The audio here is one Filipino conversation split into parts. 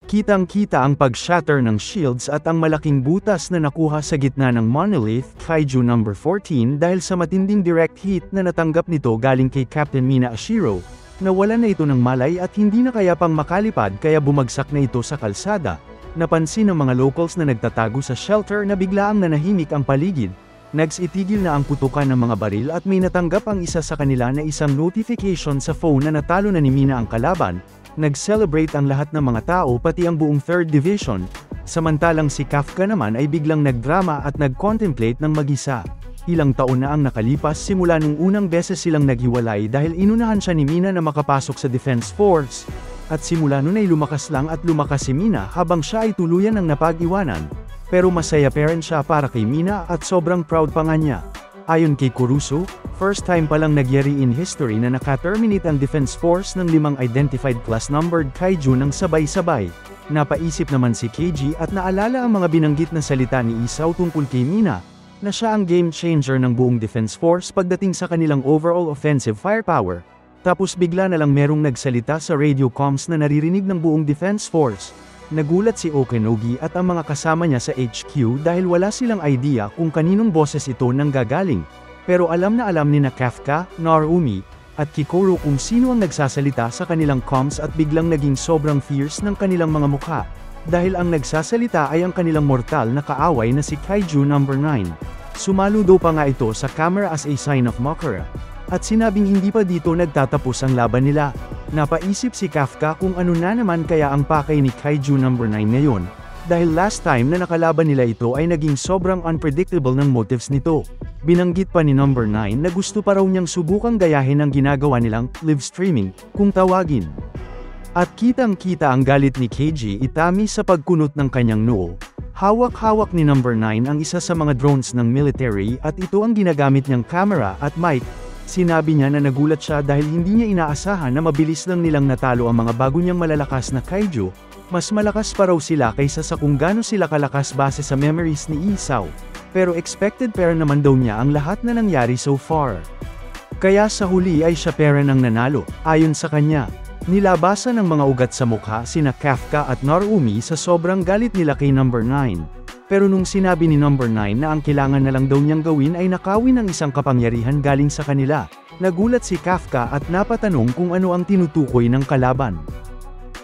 Kitang-kita ang pag-shatter ng shields at ang malaking butas na nakuha sa gitna ng Monolith Kaiju number 14 dahil sa matinding direct hit na natanggap nito galing kay Captain Mina Ashiro. Nawalan na ito ng malay at hindi na kaya pang makalipad kaya bumagsak na ito sa kalsada. Napansin ng mga locals na nagtatago sa shelter na biglaang nanahimik ang paligid. Nagsitigil na ang putukan ng mga baril at may natanggap ang isa sa kanila na isang notification sa phone na natalo na ni Mina ang kalaban. Nag-celebrate ang lahat ng mga tao pati ang buong 3rd Division, samantalang si Kafka naman ay biglang nagdrama at nag-contemplate ng mag-isa. Ilang taon na ang nakalipas simula nung unang beses silang naghiwalay dahil inunahan siya ni Mina na makapasok sa Defense Force, at simula nun ay lumakas lang at lumakas si Mina habang siya ay tuluyan ng napag-iwanan. Pero masaya pa rin siya para kay Mina at sobrang proud pa nga niya. Ayon kay Kurusu, first time palang nagyari in history na naka-terminate ang Defense Force ng 5 identified class-numbered kaiju ng sabay-sabay. Napaisip naman si Keiji at naalala ang mga binanggit na salita ni Isao tungkol kay Mina, na siya ang game changer ng buong Defense Force pagdating sa kanilang overall offensive firepower. Tapos bigla na lang merong nagsalita sa radio comms na naririnig ng buong Defense Force. Nagulat si Okanogi at ang mga kasama niya sa HQ dahil wala silang idea kung kaninong boses ito nang gagaling. Pero alam na alam ni na Kafka, Narumi, at Kikoro kung sino ang nagsasalita sa kanilang comms at biglang naging sobrang fierce ng kanilang mga mukha. Dahil ang nagsasalita ay ang kanilang mortal na kaaway na si Kaiju number 9. Sumaludo pa nga ito sa camera as a sign of mockery. At sinabing hindi pa dito nagtatapos ang laban nila. Napaisip si Kafka kung ano na naman kaya ang pakay ni Kaiju number 9 ngayon. Dahil last time na nakalaban nila ito ay naging sobrang unpredictable ng motives nito. Binanggit pa ni number 9 na gusto pa raw niyang subukang gayahin ang ginagawa nilang live streaming, kung tawagin. At kitang-kita ang galit ni Keiji Itami sa pagkunot ng kanyang noo. Hawak-hawak ni number 9 ang isa sa mga drones ng military at ito ang ginagamit niyang camera at mic. Sinabi niya na nagulat siya dahil hindi niya inaasahan na mabilis lang nilang natalo ang mga bago niyang malalakas na kaiju. Mas malakas pa raw sila kaysa sa kung gaano sila kalakas base sa memories ni Isao. Pero expected pa rin naman daw niya ang lahat na nangyari so far. Kaya sa huli ay siya pa rin ang nanalo, ayon sa kanya. Nilabasan ng mga ugat sa mukha sina Kafka at Narumi sa sobrang galit nila kay number 9. Pero nung sinabi ni number 9 na ang kailangan na lang daw niyang gawin ay nakawin ng isang kapangyarihan galing sa kanila, nagulat si Kafka at napatanong kung ano ang tinutukoy ng kalaban.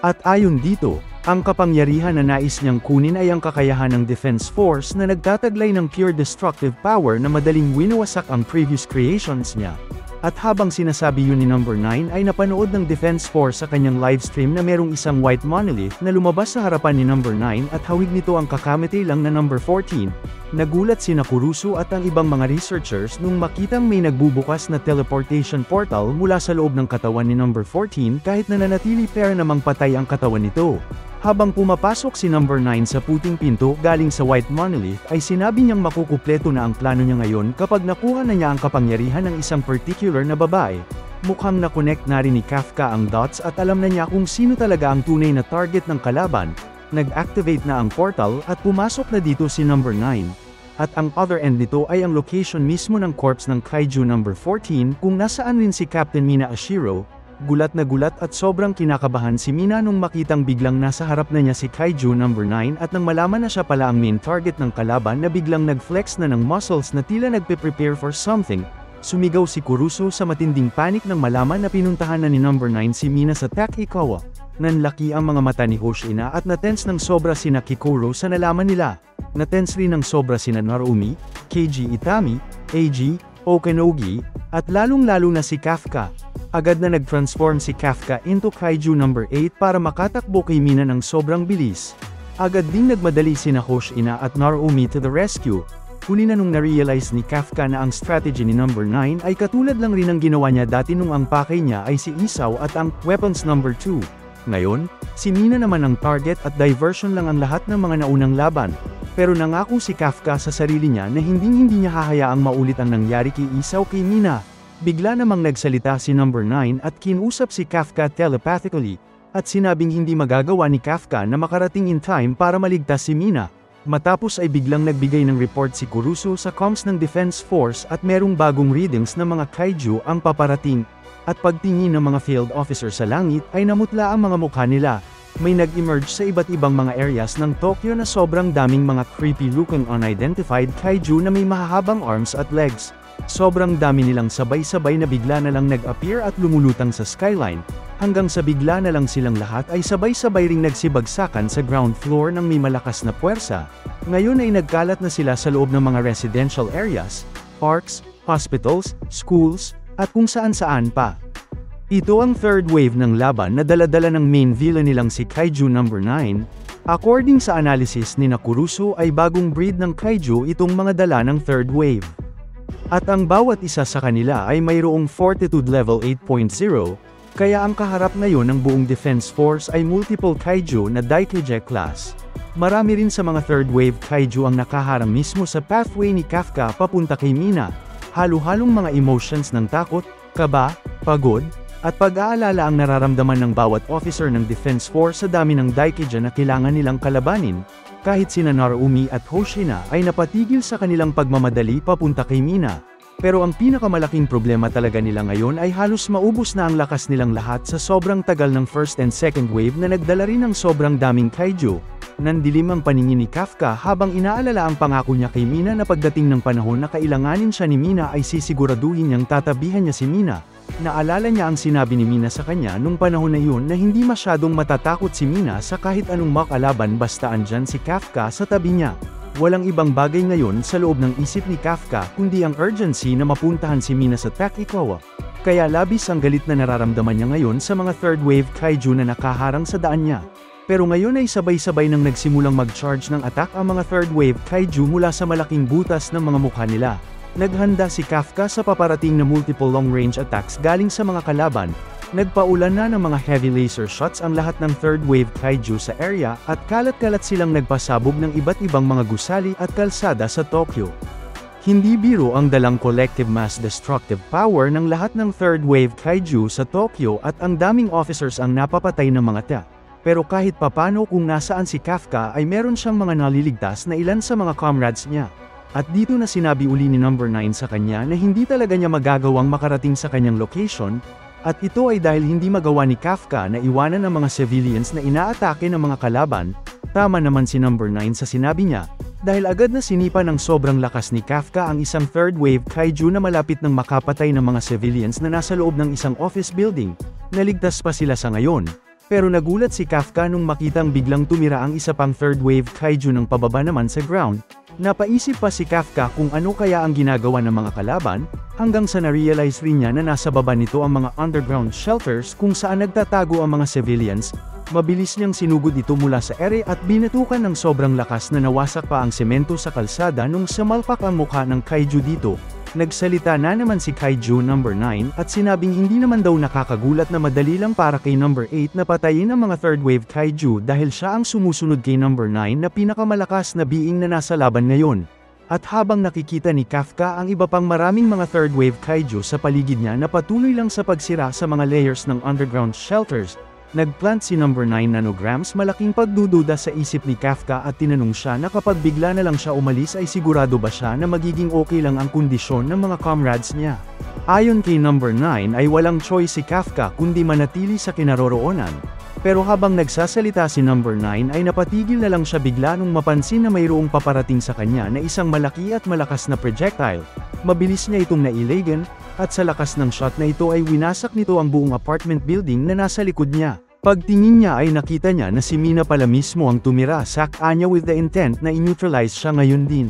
At ayon dito, ang kapangyarihan na nais niyang kunin ay ang kakayahan ng Defense Force na nagtataglay ng pure destructive power na madaling winawasak ang previous creations niya. At habang sinasabi yun ni number 9 ay napanood ng Defense Force sa kanyang livestream na merong isang white monolith na lumabas sa harapan ni number 9 at hawig nito ang kakamete lang na number 14. Nagulat sina Kurusu at ang ibang mga researchers nung makitang may nagbubukas na teleportation portal mula sa loob ng katawan ni number 14 kahit na nanatili pero namang patay ang katawan nito. Habang pumapasok si number 9 sa puting pinto galing sa white monolith ay sinabi niyang makukupleto na ang plano niya ngayon kapag nakuha na niya ang kapangyarihan ng isang particular na babae. Mukhang na-connect na rin ni Kafka ang dots at alam na niya kung sino talaga ang tunay na target ng kalaban. Nag-activate na ang portal at pumasok na dito si number 9. At ang other end nito ay ang location mismo ng corpse ng Kaiju number 14 kung nasaan rin si Captain Mina Ashiro. Gulat na gulat at sobrang kinakabahan si Mina nung makitang biglang nasa harap na niya si Kaiju number 9 at nang malaman na siya pala ang main target ng kalaban na biglang nag-flex na ng muscles na tila nagpe-prepare for something. Sumigaw si Kurusu sa matinding panic nang malaman na pinuntahan na ni number 9 si Mina sa Takikawa. Nanlaki ang mga mata ni Hoshina at natense ng sobra sina Kikoro sa nalaman nila. Natense rin ng sobra sina Narumi, Keiji Itami, Eiji, Okanogi, at lalong-lalo na si Kafka. Agad na nag-transform si Kafka into Kaiju number 8 para makatakbo kay Mina ng sobrang bilis. Agad ding nagmadali sina Hoshina at Narumi to the rescue. Huli na nung na-realize ni Kafka na ang strategy ni number 9 ay katulad lang rin ang ginawa niya dati nung ang pakay niya ay si Isao at ang weapons number 2. Ngayon, si Mina naman ang target at diversion lang ang lahat ng mga naunang laban. Pero nangako si Kafka sa sarili niya na hindi niya hahayaang maulit ang nangyari kay Isao kay Mina. Bigla namang nagsalita si number 9 at kinusap si Kafka telepathically, at sinabing hindi magagawa ni Kafka na makarating in time para maligtas si Mina. Matapos ay biglang nagbigay ng report si Kurusu sa comms ng Defense Force at merong bagong readings ng mga kaiju ang paparating, at pagtingin ng mga field officer sa langit ay namutla ang mga mukha nila. may nag-emerge sa iba't ibang mga areas ng Tokyo na sobrang daming mga creepy-looking unidentified kaiju na may mahahabang arms at legs. Sobrang dami nilang sabay-sabay na bigla na lang nag-appear at lumulutang sa skyline, hanggang sa bigla na lang silang lahat ay sabay-sabay ring nagsibagsakan sa ground floor ng may malakas na puwersa. Ngayon ay nagkalat na sila sa loob ng mga residential areas, parks, hospitals, schools, at kung saan-saan pa. Ito ang third wave ng laban na dala-dala ng main villain nilang si Kaiju number 9. According sa analysis ni Kurusu ay bagong breed ng kaiju itong mga dala ng third wave. At ang bawat isa sa kanila ay mayroong fortitude level 8.0, kaya ang kaharap ngayon ng buong defense force ay multiple kaiju na Daikeije class. Marami rin sa mga third wave kaiju ang nakaharang mismo sa pathway ni Kafka papunta kay Mina. Halo-halong mga emotions ng takot, kaba, pagod, at pag-aalala ang nararamdaman ng bawat officer ng defense force sa dami ng Daikeije na kailangan nilang kalabanin. Kahit sina Narumi at Hoshina ay napatigil sa kanilang pagmamadali papunta kay Mina. Pero ang pinakamalaking problema talaga nila ngayon ay halos maubos na ang lakas nilang lahat sa sobrang tagal ng first and second wave na nagdala rin ng sobrang daming kaiju. Nandilim ang paningin ni Kafka habang inaalala ang pangako niya kay Mina na pagdating ng panahon na kailanganin siya ni Mina ay sisiguraduhin niyang tatabihan niya si Mina. Naalala niya ang sinabi ni Mina sa kanya nung panahon na yun na hindi masyadong matatakot si Mina sa kahit anong makalaban basta andyan si Kafka sa tabi niya. Walang ibang bagay ngayon sa loob ng isip ni Kafka kundi ang urgency na mapuntahan si Mina sa Takikawa. Kaya labis ang galit na nararamdaman niya ngayon sa mga third wave kaiju na nakaharang sa daan niya. Pero ngayon ay sabay-sabay nang nagsimulang mag-charge ng attack ang mga third wave kaiju mula sa malaking butas ng mga mukha nila. Naghanda si Kafka sa paparating na multiple long-range attacks galing sa mga kalaban. Nagpaulan na ng mga heavy laser shots ang lahat ng third wave kaiju sa area at kalat-kalat silang nagpasabog ng iba't ibang mga gusali at kalsada sa Tokyo. Hindi biro ang dalang collective mass destructive power ng lahat ng third wave kaiju sa Tokyo at ang daming officers ang napapatay ng mga ta. Pero kahit papano kung nasaan si Kafka ay meron siyang mga naliligtas na ilan sa mga comrades niya. At dito na sinabi uli ni number 9 sa kanya na hindi talaga niya magagawang makarating sa kanyang location, at ito ay dahil hindi magawa ni Kafka na iwanan ang mga civilians na inaatake ng mga kalaban. Tama naman si number 9 sa sinabi niya, dahil agad na sinipa ng sobrang lakas ni Kafka ang isang third wave kaiju na malapit ng makapatay ng mga civilians na nasa loob ng isang office building. Naligtas pa sila sa ngayon. Pero nagulat si Kafka nung makitang biglang tumira ang isa pang third wave kaiju ng pababa naman sa ground. Napaisip pa si Kafka kung ano kaya ang ginagawa ng mga kalaban, hanggang sa na-realize rin niya na nasa baba nito ang mga underground shelters kung saan nagtatago ang mga civilians. Mabilis niyang sinugod ito mula sa ere at binatukan ng sobrang lakas na nawasak pa ang semento sa kalsada nung samalpak ang mukha ng kaiju dito. Nagsalita na naman si Kaiju number 9 at sinabing hindi naman daw nakakagulat na madali lang para kay number 8 na patayin ang mga third wave kaiju dahil siya ang sumusunod kay number 9 na pinakamalakas na being na nasa laban ngayon. At habang nakikita ni Kafka ang iba pang maraming mga third wave kaiju sa paligid niya na patuloy lang sa pagsira sa mga layers ng underground shelters, nagplant si number 9 nanograms malaking pagdududa sa isip ni Kafka at tinanong siya na kapag bigla na lang siya umalis ay sigurado ba siya na magiging okay lang ang kondisyon ng mga comrades niya. Ayon kay number 9 ay walang choice si Kafka kundi manatili sa kinaroroonan. Pero habang nagsasalita si number 9 ay napatigil na lang siya bigla nung mapansin na mayroong paparating sa kanya na isang malaki at malakas na projectile. Mabilis niya itong nailagan, at sa lakas ng shot na ito ay winasak nito ang buong apartment building na nasa likod niya. Pagtingin niya ay nakita niya na si Mina pala mismo ang tumira sa kanya with the intent na i-neutralize siya ngayon din.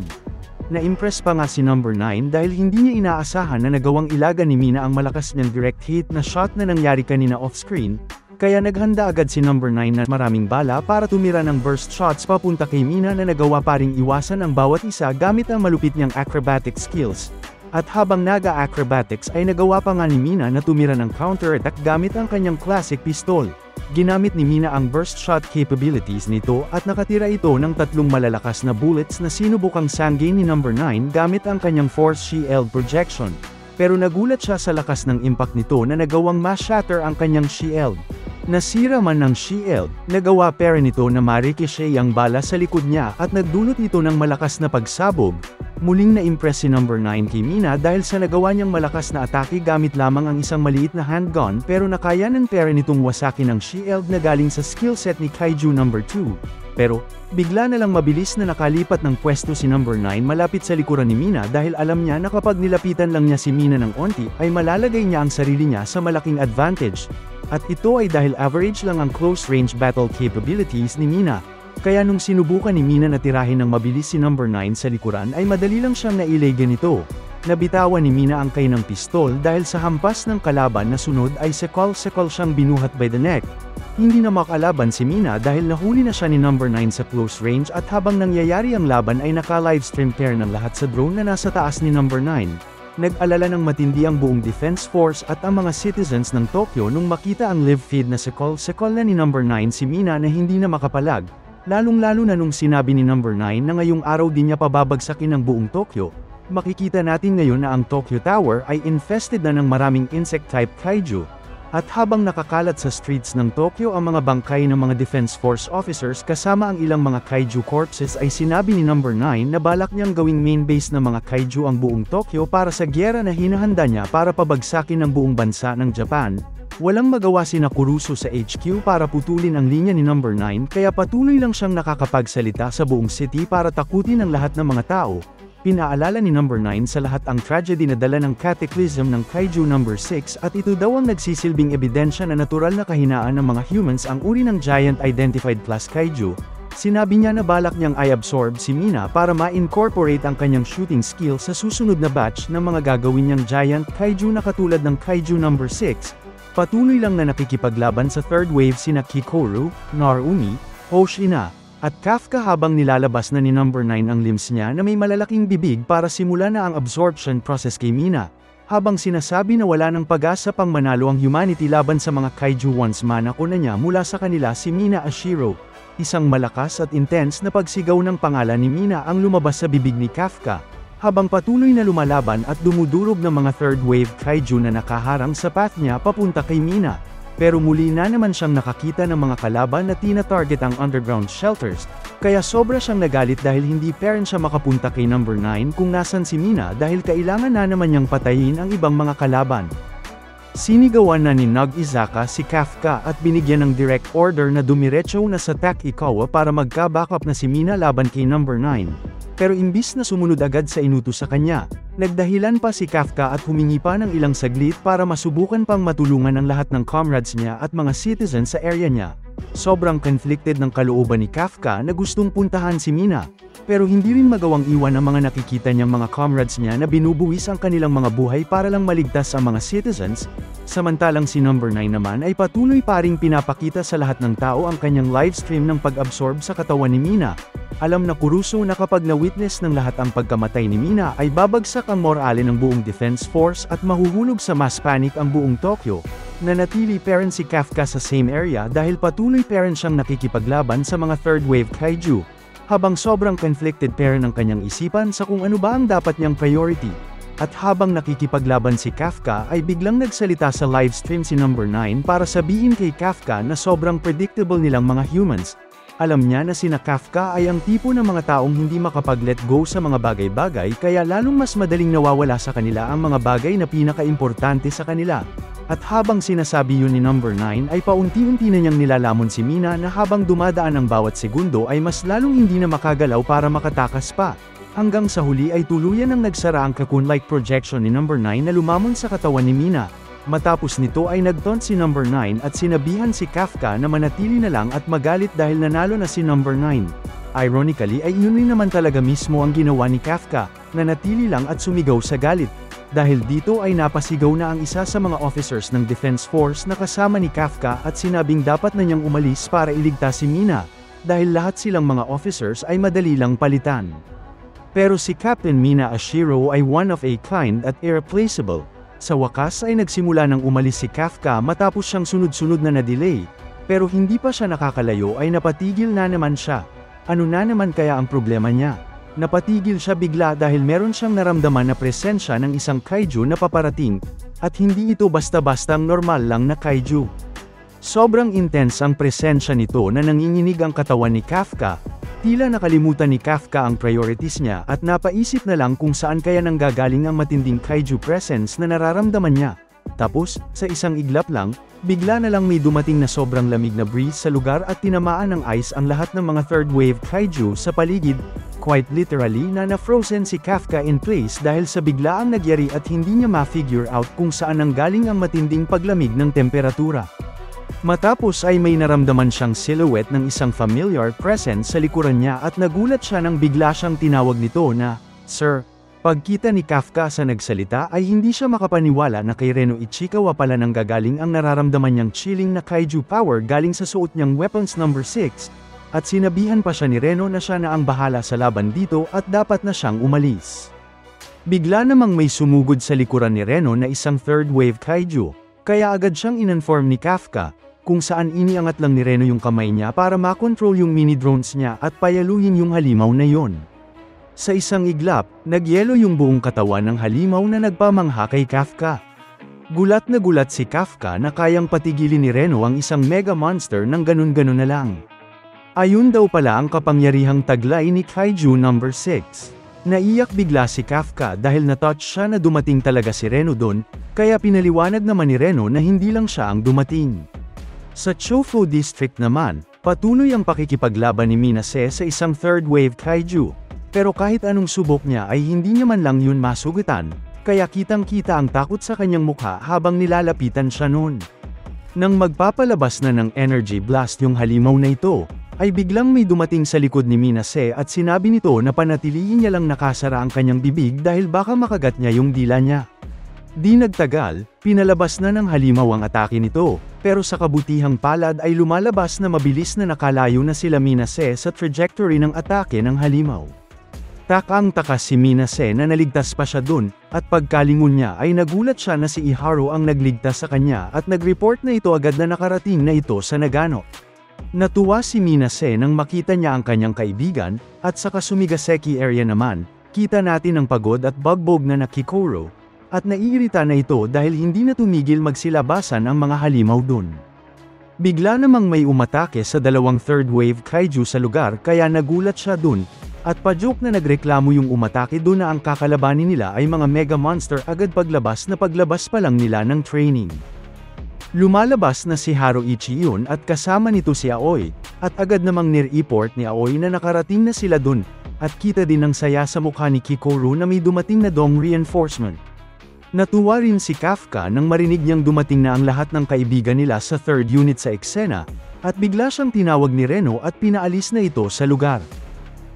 Na-impress pa nga si number 9 dahil hindi niya inaasahan na nagawang ilaga ni Mina ang malakas niyang direct hit na shot na nangyari kanina off-screen, kaya naghanda agad si number 9 na maraming bala para tumira ng burst shots papunta kay Mina na nagawa pa ring iwasan ang bawat isa gamit ang malupit niyang acrobatic skills. At habang naga-acrobatics ay nagawa pa nga ni Mina na tumira ng counter-attack gamit ang kanyang classic pistol. Ginamit ni Mina ang burst shot capabilities nito at nakatira ito ng 3 malalakas na bullets na sinubukang sanggay ni number 9 gamit ang kanyang force shield projection. Pero nagulat siya sa lakas ng impact nito na nagawang ma-shatter ang kanyang shield. Nasira man ng shield, nagawa pero nito na ma-ricochet ang bala sa likod niya at nagdulot ito ng malakas na pagsabog. Muling na-impress si number 9 kay Mina dahil sa nagawa niyang malakas na atake gamit lamang ang isang maliit na handgun pero nakayanan pero nitong wasakin ang shield na galing sa skill set ni Kaiju number 2. Pero, bigla na lang mabilis na nakalipat ng pwesto si number 9 malapit sa likuran ni Mina dahil alam niya na kapag nilapitan lang niya si Mina ng onti ay malalagay niya ang sarili niya sa malaking advantage. At ito ay dahil average lang ang close range battle capabilities ni Mina. Kaya nung sinubukan ni Mina na tirahin ng mabilis si number 9 sa likuran ay madali lang siyang nailay ganito. Nabitawan ni Mina ang kay ng pistol dahil sa hampas ng kalaban na sunod ay sekol-sekol siyang binuhat by the neck. Hindi na makalaban si Mina dahil nahuli na siya ni number 9 sa close range at habang nangyayari ang laban ay naka-livestream pair ng lahat sa drone na nasa taas ni number 9. Nag-alala ng matindi ang buong defense force at ang mga citizens ng Tokyo nung makita ang live feed na sekol-sekol na ni number 9 si Mina na hindi na makapalag, lalong-lalo na nung sinabi ni number 9 na ngayong araw din niya pababagsakin ang buong Tokyo. Makikita natin ngayon na ang Tokyo Tower ay infested na ng maraming insect-type kaiju. At habang nakakalat sa streets ng Tokyo ang mga bangkay ng mga Defense Force officers kasama ang ilang mga kaiju corpses ay sinabi ni number 9 na balak niyang gawing main base ng mga kaiju ang buong Tokyo para sa gyera na hinahanda niya para pabagsakin ang buong bansa ng Japan. Walang magawa si Kurusu sa HQ para putulin ang linya ni number 9 kaya patuloy lang siyang nakakapagsalita sa buong city para takutin ang lahat ng mga tao. Pinaalala ni number 9 sa lahat ang tragedy na dala ng cataclysm ng Kaiju number 6 at ito daw ang nagsisilbing ebidensya na natural na kahinaan ng mga humans ang uri ng giant identified class Kaiju. Sinabi niya na balak niyang i-absorb si Mina para ma-incorporate ang kanyang shooting skill sa susunod na batch ng mga gagawin niyang giant Kaiju na katulad ng Kaiju number 6. Patuloy lang na nakikipaglaban sa third wave sina Kikoru, Narumi, Hoshina, at Kafka habang nilalabas na ni number 9 ang limbs niya na may malalaking bibig para simula na ang absorption process kay Mina. Habang sinasabi na wala ng pag-asa pang manalo ang humanity laban sa mga kaiju once manako na niya mula sa kanila si Mina Ashiro. Isang malakas at intense na pagsigaw ng pangalan ni Mina ang lumabas sa bibig ni Kafka. Habang patuloy na lumalaban at dumudurog ng mga third wave kaiju na nakaharang sa path niya papunta kay Mina. Pero muli na naman siyang nakakita ng mga kalaban na tina-target ang underground shelters, kaya sobra siyang nagalit dahil hindi pa rin siya makapunta kay number 9 kung nasan si Mina dahil kailangan na naman niyang patayin ang ibang mga kalaban. Sinigawan na ni Nagizaka si Kafka at binigyan ng direct order na dumiretso na sa Takikawa para magka-backup na si Mina laban kay number 9. Pero imbis na sumunod agad sa inutos sa kanya, nagdahilan pa si Kafka at humingi pa ng ilang saglit para masubukan pang matulungan ang lahat ng comrades niya at mga citizens sa area niya. Sobrang conflicted ng kalooban ni Kafka na gustong puntahan si Mina, pero hindi rin magawang iwan ang mga nakikita niyang mga comrades niya na binubuwis ang kanilang mga buhay para lang maligtas ang mga citizens. Samantalang si number 9 naman ay patuloy pa ring pinapakita sa lahat ng tao ang kanyang livestream ng pag-absorb sa katawan ni Mina. Alam na Kurusu na kapag na-witness ng lahat ang pagkamatay ni Mina ay babagsak ang morale ng buong defense force at mahuhulog sa mass panic ang buong Tokyo. Nanatili pa rin si Kafka sa same area dahil patuloy pa rin siyang nakikipaglaban sa mga third wave kaiju. Habang sobrang conflicted pa rin ang kanyang isipan sa kung ano ba ang dapat niyang priority. At habang nakikipaglaban si Kafka ay biglang nagsalita sa livestream si number 9 para sabihin kay Kafka na sobrang predictable nilang mga humans. Alam niya na sina Kafka ay ang tipo ng mga taong hindi makapag-let go sa mga bagay-bagay kaya lalong mas madaling nawawala sa kanila ang mga bagay na pinaka-importante sa kanila. At habang sinasabi yun ni number 9 ay paunti-unti na niyang nilalamon si Mina na habang dumadaan ang bawat segundo ay mas lalong hindi na makagalaw para makatakas pa. Hanggang sa huli ay tuluyan ang nagsara ang cocoon-like projection ni number 9 na lumamon sa katawan ni Mina. Matapos nito ay nagtaunt si number 9 at sinabihan si Kafka na manatili na lang at magalit dahil nanalo na si number 9. Ironically ay yun rin naman talaga mismo ang ginawa ni Kafka, nanatili lang at sumigaw sa galit. Dahil dito ay napasigaw na ang isa sa mga officers ng Defense Force na kasama ni Kafka at sinabing dapat na niyang umalis para iligtas si Mina, dahil lahat silang mga officers ay madali lang palitan. Pero si Captain Mina Ashiro ay one of a kind at irreplaceable. Sa wakas ay nagsimula ng umalis si Kafka matapos siyang sunod-sunod na na-delay, pero hindi pa siya nakakalayo ay napatigil na naman siya. Ano na naman kaya ang problema niya? Napatigil siya bigla dahil meron siyang naramdaman na presensya ng isang kaiju na paparating, at hindi ito basta-bastang normal lang na kaiju. Sobrang intense ang presensya nito na nanginginig ang katawan ni Kafka. Tila nakalimutan ni Kafka ang priorities niya at napaisip na lang kung saan kaya nanggagaling ang matinding kaiju presence na nararamdaman niya. Tapos, sa isang iglap lang, bigla na lang may dumating na sobrang lamig na breeze sa lugar at tinamaan ng ice ang lahat ng mga third wave kaiju sa paligid. Quite literally na-frozen si Kafka in place dahil sa biglaang nagyari at hindi niya ma-figure out kung saan nanggaling ang matinding paglamig ng temperatura. Matapos ay may naramdaman siyang silhouette ng isang familiar presence sa likuran niya at nagulat siya nang bigla siyang tinawag nito na, "Sir." Pagkita ni Kafka sa nagsalita ay hindi siya makapaniwala na kay Reno Ichikawa pala nang gagaling ang nararamdaman niyang chilling na kaiju power galing sa suot niyang weapons number 6, at sinabihan pa siya ni Reno na siya na ang bahala sa laban dito at dapat na siyang umalis. Bigla namang may sumugod sa likuran ni Reno na isang third wave kaiju, kaya agad siyang in-inform ni Kafka, kung saan iniangat lang ni Reno yung kamay niya para makontrol yung mini drones niya at payaluhin yung halimaw na yon. Sa isang iglap, nagyelo yung buong katawan ng halimaw na nagpamangha kay Kafka. Gulat na gulat si Kafka na kayang patigilin ni Reno ang isang mega monster ng ganun-ganun na lang. Ayun daw pala ang kapangyarihang taglay ni Kaiju number 6. Naiyak bigla si Kafka dahil na-touch siya na dumating talaga si Reno doon, kaya pinaliwanag naman ni Reno na hindi lang siya ang dumating. Sa Chofu District naman, patuloy ang pakikipaglaban ni Minase sa isang third wave kaiju. Pero kahit anong subok niya ay hindi niya man lang yun masugutan, kaya kitang-kita ang takot sa kanyang mukha habang nilalapitan siya noon. Nang magpapalabas na ng energy blast yung halimaw na ito, ay biglang may dumating sa likod ni Minase at sinabi nito na panatilihin niya lang nakasara ang kanyang bibig dahil baka makagat niya yung dila niya. Di nagtagal, pinalabas na ng halimaw ang atake nito, pero sa kabutihang palad ay lumalabas na mabilis na nakalayo na sila Minase sa trajectory ng atake ng halimaw. Takang-taka si Minase na naligtas pa siya dun, at pagkalingon niya ay nagulat siya na si Iharu ang nagligtas sa kanya at nag-report na ito agad na nakarating na ito sa Nagano. Natuwa si Minase nang makita niya ang kanyang kaibigan, at sa Kasumigaseki area naman, kita natin ang pagod at bugbog na Kikoro, at naiirita na ito dahil hindi na tumigil magsilabasan ang mga halimaw dun. Bigla namang may umatake sa dalawang third wave kaiju sa lugar kaya nagulat siya dun, at pa-joke na nagreklamo yung umatake dun na ang kakalabanin nila ay mga mega monster agad paglabas pa lang nila ng training. Lumalabas na si Haruichi yun at kasama nito si Aoi, at agad namang nire-report ni Aoi na nakarating na sila dun, at kita din ang saya sa mukha ni Kikoru na may dumating na dong reinforcement. Natuwa rin si Kafka nang marinig niyang dumating na ang lahat ng kaibigan nila sa third unit sa eksena, at bigla siyang tinawag ni Reno at pinaalis na ito sa lugar.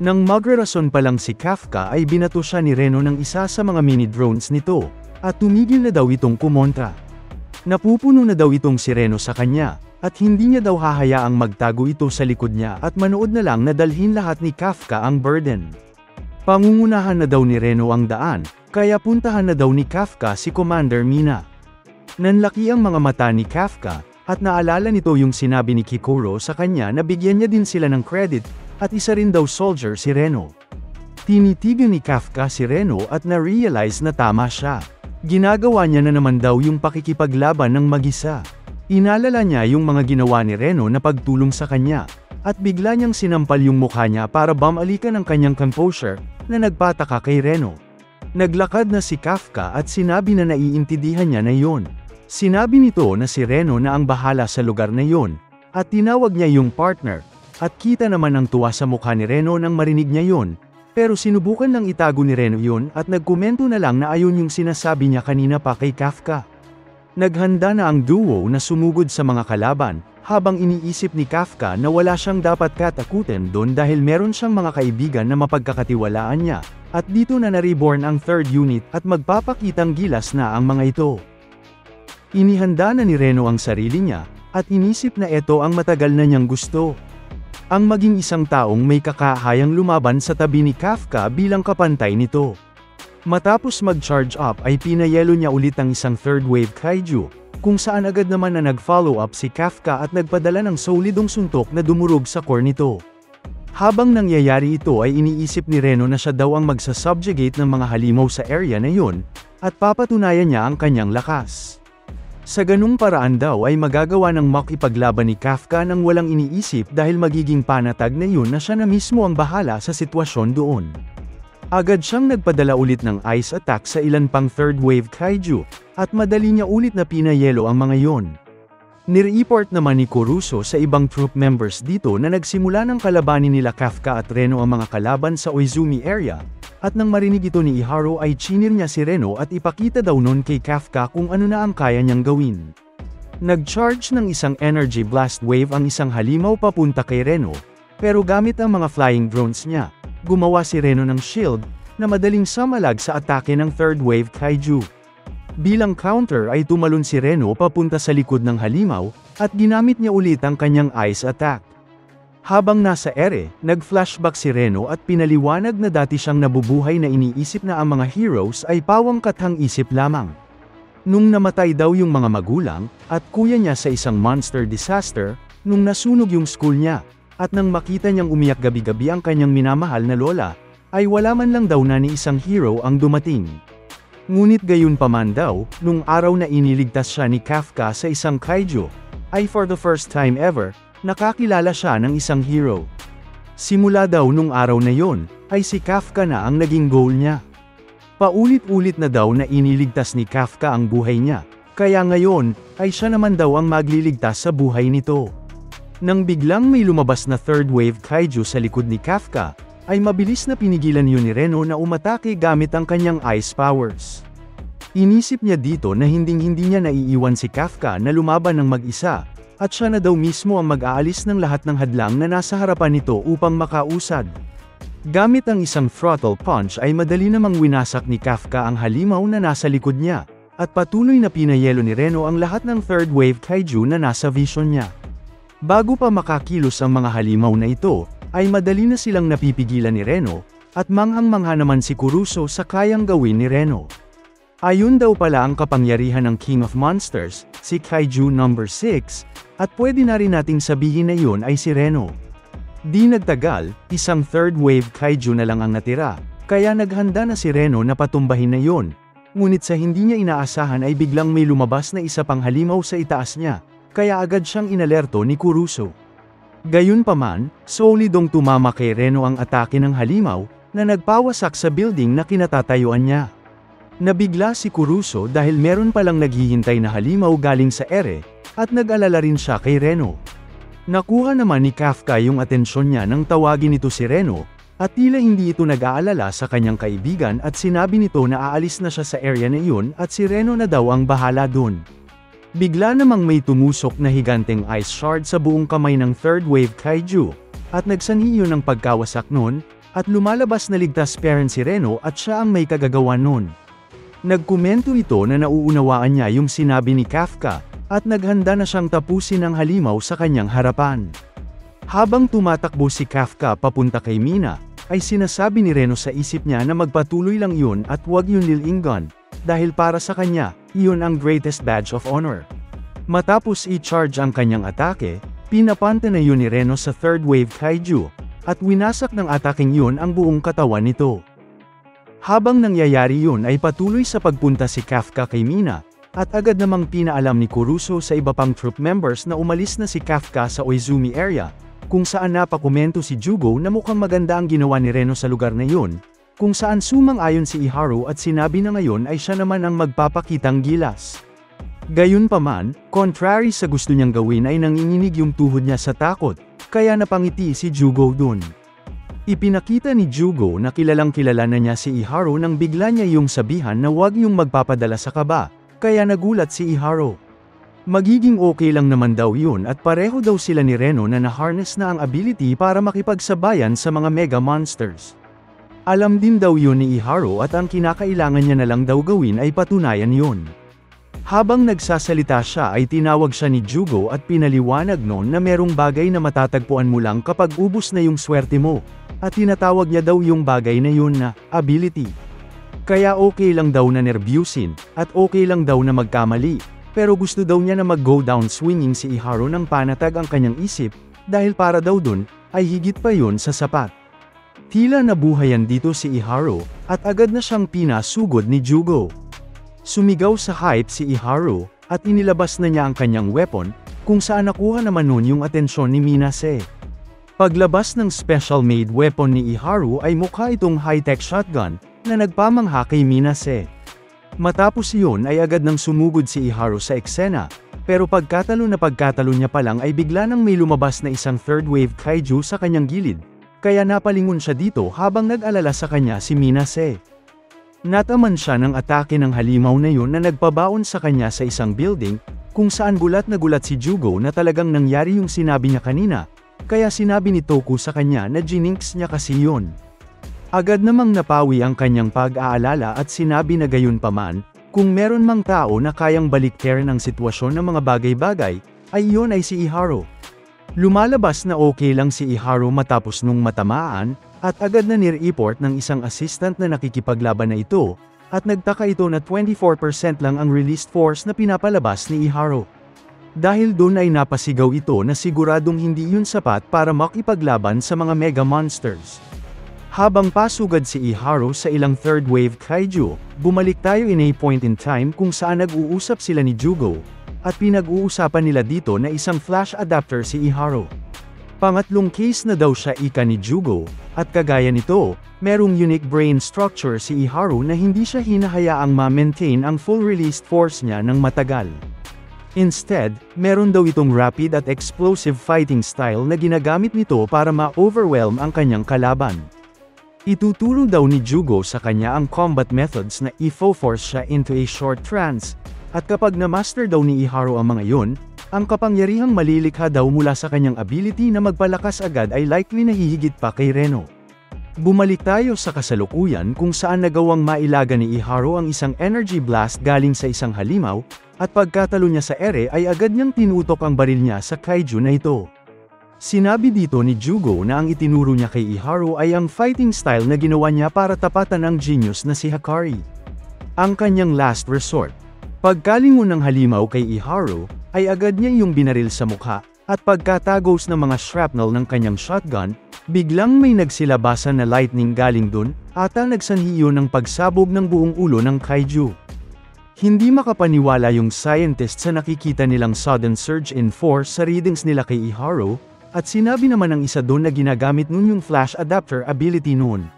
Nang magrerason pa lang si Kafka ay binato siya ni Reno ng isa sa mga mini drones nito, at tumigil na daw itong kumontra. Napupuno na daw itong si Reno sa kanya, at hindi niya daw hahayaang magtago ito sa likod niya at manood na lang na dalhin lahat ni Kafka ang burden. Pangungunahan na daw ni Reno ang daan, kaya puntahan na daw ni Kafka si Commander Mina. Nanlaki ang mga mata ni Kafka, at naalala nito yung sinabi ni Kikoro sa kanya na bigyan niya din sila ng credit, at isa rin daw soldier si Reno. Tinitigan ni Kafka si Reno at na-realize na tama siya. Ginagawa niya na naman daw yung pakikipaglaban ng mag-isa. Inalala niya yung mga ginawa ni Reno na pagtulong sa kanya, at bigla niyang sinampal yung mukha niya para bumalikan ang kanyang composure, na nagpataka kay Reno. Naglakad na si Kafka at sinabi na naiintindihan niya na yon. Sinabi nito na si Reno na ang bahala sa lugar na yon, at tinawag niya yung partner, at kita naman ang tuwa sa mukha ni Reno nang marinig niya yon. Pero sinubukan lang itago ni Reno yun at nagkomento na lang na ayun yung sinasabi niya kanina pa kay Kafka. Naghanda na ang duo na sumugod sa mga kalaban, habang iniisip ni Kafka na wala siyang dapat katakutin doon dahil meron siyang mga kaibigan na mapagkakatiwalaan niya, at dito na na-reborn ang third unit at magpapakitang gilas na ang mga ito. Inihanda na ni Reno ang sarili niya, at inisip na ito ang matagal na niyang gusto. Ang maging isang taong may kakahayang lumaban sa tabi ni Kafka bilang kapantay nito. Matapos mag-charge up ay pinayelo niya ulit ang isang third wave kaiju, kung saan agad naman na nag-follow up si Kafka at nagpadala ng solidong suntok na dumurog sa core nito. Habang nangyayari ito ay iniisip ni Reno na siya daw ang magsasubjugate ng mga halimaw sa area na yun, at papatunayan niya ang kanyang lakas. Sa ganung paraan daw ay magagawa ng makipaglaban ni Kafka nang walang iniisip dahil magiging panatag na yun na siya na mismo ang bahala sa sitwasyon doon. Agad siyang nagpadala ulit ng ice attack sa ilan pang third wave kaiju, at madali niya ulit na pinayelo ang mga yon. Nireport naman ni Kuruso sa ibang troop members dito na nagsimula ng kalabanin nila Kafka at Reno ang mga kalaban sa Oizumi area, at nang marinig ito ni Iharu ay chinir niya si Reno at ipakita daw nun kay Kafka kung ano na ang kaya niyang gawin. Nag-charge ng isang energy blast wave ang isang halimaw papunta kay Reno, pero gamit ang mga flying drones niya, gumawa si Reno ng shield, na madaling samalag sa atake ng third wave kaiju. Bilang counter ay tumalon si Reno papunta sa likod ng halimaw, at ginamit niya ulit ang kanyang ice attack. Habang nasa ere, nag-flashback si Reno at pinaliwanag na dati siyang nabubuhay na iniisip na ang mga heroes ay pawang kathang isip lamang. Nung namatay daw yung mga magulang, at kuya niya sa isang monster disaster, nung nasunog yung school niya, at nang makita niyang umiyak gabi-gabi ang kanyang minamahal na lola, ay wala man lang daw na ni isang hero ang dumating. Ngunit gayon pa man daw, nung araw na iniligtas siya ni Kafka sa isang kaiju, ay for the first time ever, nakakilala siya ng isang hero. Simula daw nung araw na yon, ay si Kafka na ang naging goal niya. Paulit-ulit na daw na iniligtas ni Kafka ang buhay niya, kaya ngayon, ay siya naman daw ang magliligtas sa buhay nito. Nang biglang may lumabas na third wave kaiju sa likod ni Kafka, ay mabilis na pinigilan yun ni Reno na umatake gamit ang kanyang ice powers. Inisip niya dito na hinding-hindi niya naiiwan si Kafka na lumaban ng mag-isa, at siya na daw mismo ang mag-aalis ng lahat ng hadlang na nasa harapan nito upang makausad. Gamit ang isang throttle punch ay madali namang winasak ni Kafka ang halimaw na nasa likod niya, at patuloy na pinayelo ni Reno ang lahat ng third wave kaiju na nasa vision niya. Bago pa makakilos ang mga halimaw na ito, ay madali na silang napipigilan ni Reno, at manghang-mangha naman si Kuruso sa kayang gawin ni Reno. Ayun daw pala ang kapangyarihan ng King of Monsters, si Kaiju number 6, at pwede na rin nating sabihin na yun ay si Reno. Di nagtagal, isang third wave kaiju na lang ang natira, kaya naghanda na si Reno na patumbahin na yun. Ngunit sa hindi niya inaasahan ay biglang may lumabas na isa pang halimaw sa itaas niya, kaya agad siyang inalerto ni Kuruso. Gayunpaman, solidong tumama kay Reno ang atake ng halimaw, na nagpawasak sa building na kinatatayuan niya. Nabigla si Kuruso dahil meron palang naghihintay na halimaw galing sa ere, at nag-alala rin siya kay Reno. Nakuha naman ni Kafka yung atensyon niya nang tawagin ito si Reno, at tila hindi ito nag-aalala sa kanyang kaibigan at sinabi nito na aalis na siya sa area na iyon at si Reno na daw ang bahala dun. Bigla namang may tumusok na higanteng ice shard sa buong kamay ng third wave kaiju, at nagsanhi yun ng pagkawasak nun, at lumalabas na ligtas pa rin si Reno at siya ang may kagagawa nun. Nagkomento ito na nauunawaan niya yung sinabi ni Kafka, at naghanda na siyang tapusin ang halimaw sa kanyang harapan. Habang tumatakbo si Kafka papunta kay Mina, ay sinasabi ni Reno sa isip niya na magpatuloy lang yun at huwag yun lilingan, dahil para sa kanya, iyon ang greatest badge of honor. Matapos i-charge ang kanyang atake, pinapanta na yun ni Reno sa third wave kaiju, at winasak ng ataking yun ang buong katawan nito. Habang nangyayari yun ay patuloy sa pagpunta si Kafka kay Mina, at agad namang pinaalam ni Kuruso sa iba pang troop members na umalis na si Kafka sa Oizumi area, kung saan napakomento si Jugo na mukhang maganda ang ginawa ni Reno sa lugar na yun, kung saan sumang-ayon si Iharu at sinabi na ngayon ay siya naman ang magpapakitang gilas. Gayunpaman, contrary sa gusto niyang gawin ay nanginginig yung tuhod niya sa takot, kaya napangiti si Jugo dun. Ipinakita ni Jugo na kilalang-kilala na niya si Iharu nang bigla niya yung sabihan na huwag yung magpapadala sa kaba, kaya nagulat si Iharu. Magiging okay lang naman daw yun at pareho daw sila ni Reno na na-harness na ang ability para makipagsabayan sa mga mega monsters. Alam din daw yun ni Iharu at ang kinakailangan niya na lang daw gawin ay patunayan yun. Habang nagsasalita siya ay tinawag siya ni Jugo at pinaliwanag noon na merong bagay na matatagpuan mo lang kapag ubos na yung swerte mo, at tinatawag niya daw yung bagay na yun na ability. Kaya okay lang daw na nervyusin, at okay lang daw na magkamali, pero gusto daw niya na mag-go down swinging si Iharu ng panatag ang kanyang isip, dahil para daw dun, ay higit pa yun sa sapat. Tila nabuhayan dito si Iharu, at agad na siyang pinasugod ni Jugo. Sumigaw sa hype si Iharu, at inilabas na niya ang kanyang weapon, kung saan nakuha naman nun yung atensyon ni Minase. Paglabas ng special-made weapon ni Iharu ay mukha itong high-tech shotgun, na nagpamangha kay Minase. Matapos iyon ay agad nang sumugod si Iharu sa eksena, pero pagkatalo niya pa lang ay bigla nang may lumabas na isang third-wave kaiju sa kanyang gilid, kaya napalingon siya dito habang nag-alala sa kanya si Minase. Nataman siya ng atake ng halimaw na yun na nagpabaon sa kanya sa isang building, kung saan gulat na gulat si Jugo na talagang nangyari yung sinabi niya kanina, kaya sinabi ni Toku sa kanya na jinx niya kasi yun. Agad namang napawi ang kanyang pag-aalala at sinabi na gayunpaman, kung meron mang tao na kayang baliktarin ang sitwasyon ng mga bagay-bagay, ay iyon ay si Iharu. Lumalabas na okay lang si Iharu matapos nung matamaan, at agad na nire-report ng isang assistant na nakikipaglaban na ito, at nagtaka ito na 24% lang ang released force na pinapalabas ni Iharu. Dahil doon ay napasigaw ito na siguradong hindi yun sapat para makipaglaban sa mga mega monsters. Habang pasugad si Iharu sa ilang third wave kaiju, bumalik tayo in a point in time kung saan nag-uusap sila ni Jugo, at pinag-uusapan nila dito na isang flash adapter si Iharu. Pangatlong case na daw siya ika ni Jugo, at kagaya nito, merong unique brain structure si Iharu na hindi siya hinahayaang ma-maintain ang full released force niya ng matagal. Instead, meron daw itong rapid at explosive fighting style na ginagamit nito para ma-overwhelm ang kanyang kalaban. Ituturo daw ni Jugo sa kanya ang combat methods na ifo-force siya into a short trance, at kapag na-master daw ni Iharu ang mga yun, ang kapangyarihang malilikha daw mula sa kanyang ability na magpalakas agad ay likely na hihigit pa kay Reno. Bumalik tayo sa kasalukuyan kung saan nagawang mailaga ni Iharu ang isang energy blast galing sa isang halimaw, at pagkatalo niya sa ere ay agad niyang tinutok ang baril niya sa kaiju na ito. Sinabi dito ni Jugo na ang itinuro niya kay Iharu ay ang fighting style na ginawa niya para tapatan ang genius na si Hakari. Ang kanyang last resort. Pagkalingon ng halimaw kay Iharu, ay agad niya yung binaril sa mukha, at pagkatagos ng mga shrapnel ng kanyang shotgun, biglang may nagsilabasan na lightning galing dun, at nagsanhi yun ng pagsabog ng buong ulo ng kaiju. Hindi makapaniwala yung scientist sa nakikita nilang sudden surge in force sa readings nila kay Iharu, at sinabi naman ng isa doon na ginagamit nun yung flash adapter ability noon.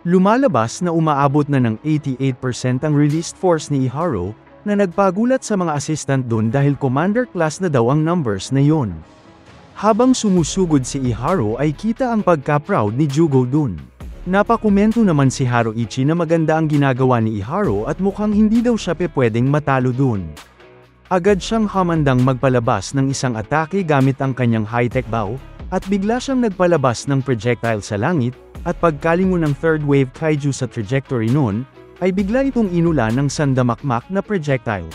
Lumalabas na umaabot na ng 88% ang released force ni Iharu, na nagpagulat sa mga assistant doon dahil commander class na daw ang numbers na yon. Habang sumusugod si Iharu ay kita ang pagka-proud ni Jugo doon. Napakomento naman si Haruichi na maganda ang ginagawa ni Iharu at mukhang hindi daw siya pwedeng matalo doon. Agad siyang hamandang magpalabas ng isang atake gamit ang kanyang high-tech bow, at bigla siyang nagpalabas ng projectile sa langit, at pagkalingon ng third wave kaiju sa trajectory noon, ay bigla itong inula ng sandamakmak na projectile.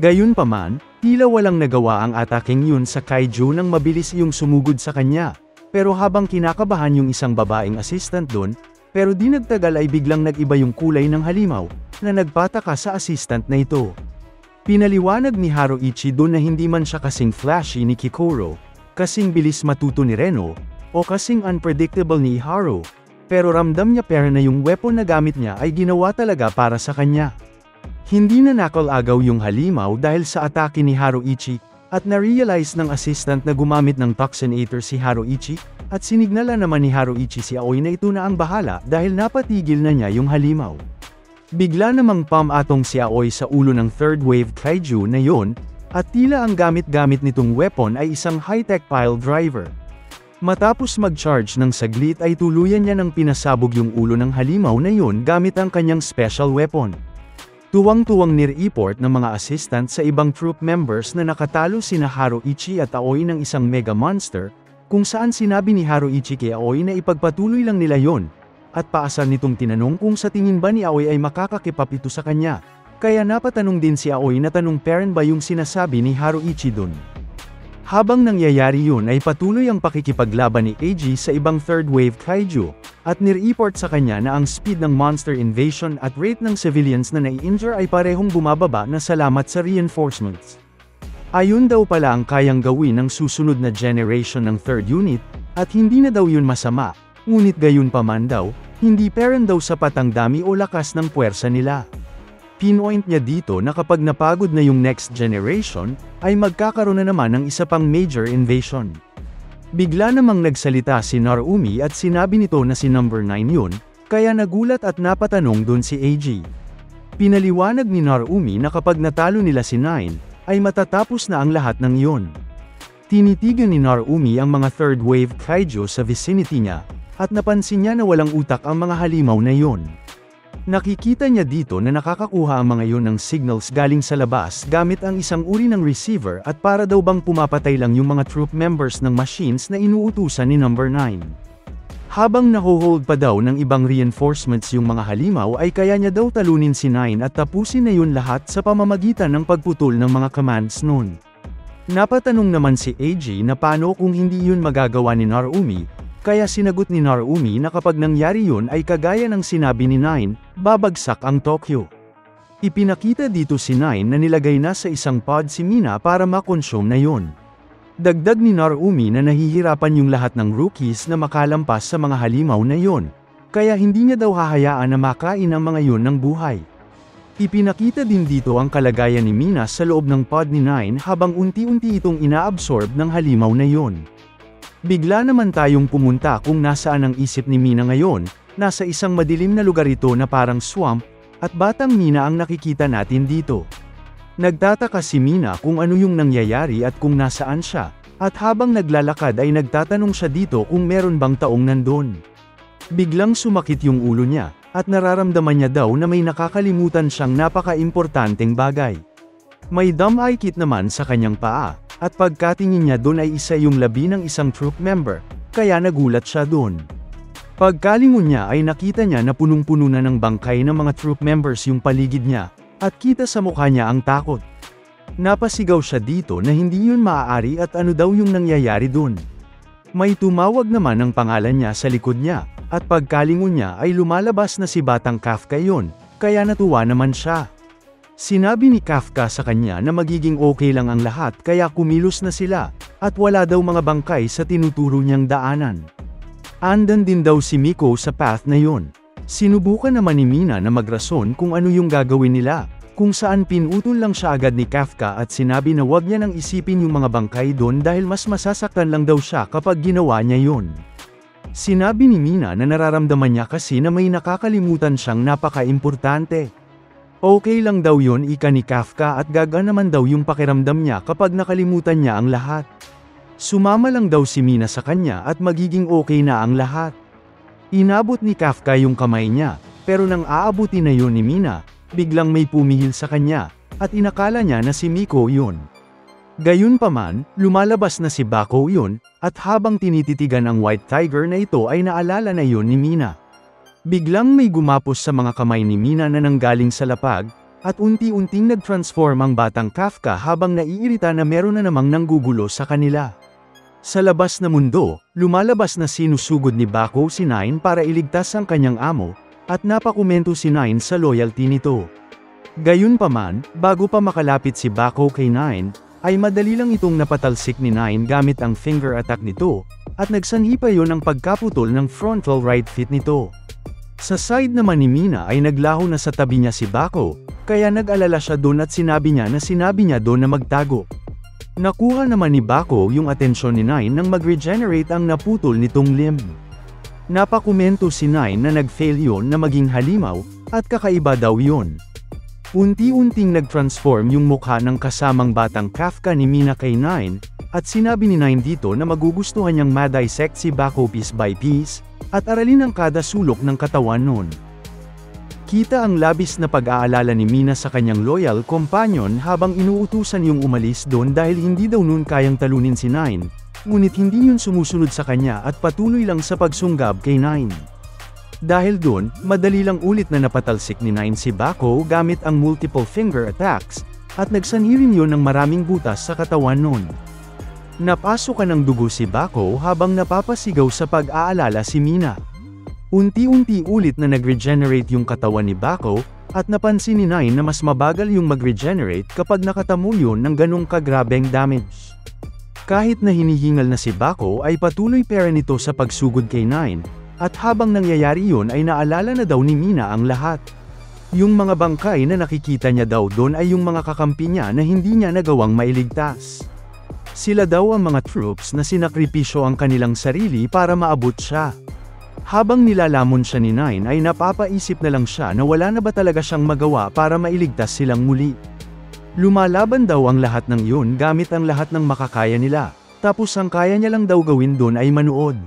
Gayunpaman, tila walang nagawa ang ataking yun sa kaiju nang mabilis iyong sumugod sa kanya, pero habang kinakabahan yung isang babaeng assistant doon, pero di nagtagal ay biglang nag-iba yung kulay ng halimaw, na nagpataka sa assistant na ito. Pinaliwanag ni Haruichi doon na hindi man siya kasing flashy ni Kikoro, kasing bilis matuto ni Reno, o kasing unpredictable ni Iharu, pero ramdam niya pera na yung weapon na gamit niya ay ginawa talaga para sa kanya. Hindi na nakal-agaw yung halimaw dahil sa atake ni Haruichi, at na-realize ng assistant na gumamit ng toxinator si Haruichi, at sinignala naman ni Haruichi si Aoi na ito na ang bahala dahil napatigil na niya yung halimaw. Bigla namang pam-atong si Aoi sa ulo ng third wave kaiju na yon, at tila ang gamit-gamit nitong weapon ay isang high-tech pile driver. Matapos mag-charge ng saglit ay tuluyan niya ng pinasabog yung ulo ng halimaw na yon gamit ang kanyang special weapon. Tuwang-tuwang nire-report ng mga assistant sa ibang troop members na nakatalo sina Haruichi at Aoi ng isang mega monster, kung saan sinabi ni Haruichi kay Aoi na ipagpatuloy lang nila yon. At paasar nitong tinanong kung sa tingin ba ni Aoi ay makakakipap ito sa kanya, kaya napatanong din si Aoi na tanong parent ba yung sinasabi ni Haruichi dun. Habang nangyayari yun ay patuloy ang pakikipaglaban ni Eiji sa ibang third wave kaiju, at nire-report sa kanya na ang speed ng monster invasion at rate ng civilians na nai-injure ay parehong bumababa na salamat sa reinforcements. Ayun daw pala ang kayang gawin ng susunod na generation ng third unit, at hindi na daw yun masama, ngunit gayon pa man daw, hindi parent daw sapat ang dami o lakas ng puwersa nila. Pinoint niya dito na kapag napagod na yung next generation, ay magkakaroon na naman ng isa pang major invasion. Bigla namang nagsalita si Narumi at sinabi nito na si number 9 yun, kaya nagulat at napatanong dun si AG. Pinaliwanag ni Narumi na kapag natalo nila si 9, ay matatapos na ang lahat ng iyon. Tinitigan ni Narumi ang mga third wave kaiju sa vicinity niya, at napansin niya na walang utak ang mga halimaw na iyon. Nakikita niya dito na nakakakuha ang mga iyon ng signals galing sa labas gamit ang isang uri ng receiver at para daw bang pumapatay lang yung mga troop members ng machines na inuutusan ni number 9. Habang naho-hold pa daw ng ibang reinforcements yung mga halimaw ay kaya niya daw talunin si 9 at tapusin na yun lahat sa pamamagitan ng pagputol ng mga commands nun. Napatanong naman si AG na paano kung hindi yun magagawa ni Narumi, kaya sinagot ni Narumi na kapag nangyari yun ay kagaya ng sinabi ni 9, babagsak ang Tokyo. Ipinakita dito si 9 na nilagay na sa isang pod si Mina para makonsume na yun. Dagdag ni Narumi na nahihirapan yung lahat ng rookies na makalampas sa mga halimaw na yun, kaya hindi niya daw hahayaan na makain ang mga yun ng buhay. Ipinakita din dito ang kalagayan ni Mina sa loob ng pod ni 9 habang unti-unti itong inaabsorb ng halimaw na yun. Bigla naman tayong pumunta kung nasaan ang isip ni Mina ngayon, nasa isang madilim na lugar ito na parang swamp, at batang Mina ang nakikita natin dito. Nagtataka si Mina kung ano yung nangyayari at kung nasaan siya, at habang naglalakad ay nagtatanong siya dito kung meron bang taong nandun. Biglang sumakit yung ulo niya, at nararamdaman niya daw na may nakakalimutan siyang napaka-importanteng bagay. May dumb eye kit naman sa kanyang paa, at pagkatingin niya doon ay isa yung labi ng isang troop member, kaya nagulat siya doon. Pagkalingon niya ay nakita niya na punong-puno na ng bangkay ng mga troop members yung paligid niya, at kita sa mukha niya ang takot. Napasigaw siya dito na hindi yun maaari at ano daw yung nangyayari doon. May tumawag naman ang pangalan niya sa likod niya, at pagkalingon niya ay lumalabas na si Batang Kafka yun, kaya natuwa naman siya. Sinabi ni Kafka sa kanya na magiging okay lang ang lahat kaya kumilos na sila, at wala daw mga bangkay sa tinuturo niyang daanan. Andan din daw si Miko sa path na yun. Sinubukan naman ni Mina na magrason kung ano yung gagawin nila, kung saan pinutol lang siya agad ni Kafka at sinabi na wag niya nang isipin yung mga bangkay doon dahil mas masasaktan lang daw siya kapag ginawa niya yun. Sinabi ni Mina na nararamdaman niya kasi na may nakakalimutan siyang napaka-importante. Okay lang daw yun ika ni Kafka at gagaan naman daw yung pakiramdam niya kapag nakalimutan niya ang lahat. Sumama lang daw si Mina sa kanya at magiging okay na ang lahat. Inabot ni Kafka yung kamay niya, pero nang aabutin na yun ni Mina, biglang may pumihil sa kanya, at inakala niya na si Miko yun. Gayunpaman, lumalabas na si Bako yun, at habang tinititigan ang White Tiger na ito ay naalala na yun ni Mina. Biglang may gumapos sa mga kamay ni Mina na nanggaling sa lapag, at unti-unting nag-transform ang Batang Kafka habang naiirita na meron na namang nanggugulo sa kanila. Sa labas na mundo, lumalabas na sinusugod ni Bako si 9 para iligtas ang kanyang amo, at napakomento si 9 sa loyalty nito. Gayunpaman, bago pa makalapit si Bako kay 9, ay madali lang itong napatalsik ni 9 gamit ang finger attack nito, at nagsanhi pa yon ang pagkaputol ng frontal right feet nito. Sa side naman ni Mina ay naglaho na sa tabi niya si Bako, kaya nag-alala siya doon at sinabi niya doon na magtago. Nakuha naman ni Bako yung atensyon ni 9 nang mag-regenerate ang naputol nitong limb. Napakomento si 9 na nag-fail yon na maging halimaw, at kakaiba daw yon. Unti-unting nag-transform yung mukha ng kasamang Batang Kafka ni Mina kay 9, at sinabi ni 9 dito na magugustuhan niyang ma-dissect si Bako piece by piece, at aralin ang kada sulok ng katawan nun. Kita ang labis na pag-aalala ni Mina sa kanyang loyal companion habang inuutusan yung umalis doon dahil hindi daw nun kayang talunin si 9, ngunit hindi yun sumusunod sa kanya at patuloy lang sa pagsunggab kay 9. Dahil doon, madali lang ulit na napatalsik ni 9 si Bako gamit ang multiple finger attacks, at nagsanhi rin yun ng maraming butas sa katawan nun. Napasukan ng dugo si Bako habang napapasigaw sa pag-aalala si Mina. Unti-unti ulit na nag-regenerate yung katawan ni Bako, at napansin ni 9 na mas mabagal yung mag-regenerate kapag nakatamo yun ng ganong kagrabeng damage. Kahit na hinihingal na si Bako ay patuloy pera nito sa pagsugod kay 9, at habang nangyayari yun ay naalala na daw ni Mina ang lahat. Yung mga bangkay na nakikita niya daw doon ay yung mga kakampi niya na hindi niya nagawang mailigtas. Sila daw ang mga troops na sinakripisyo ang kanilang sarili para maabot siya. Habang nilalamon siya ni Nine ay napapaisip na lang siya na wala na ba talaga siyang magawa para mailigtas silang muli. Lumalaban daw ang lahat ng yun gamit ang lahat ng makakaya nila, tapos ang kaya niya lang daw gawin doon ay manood.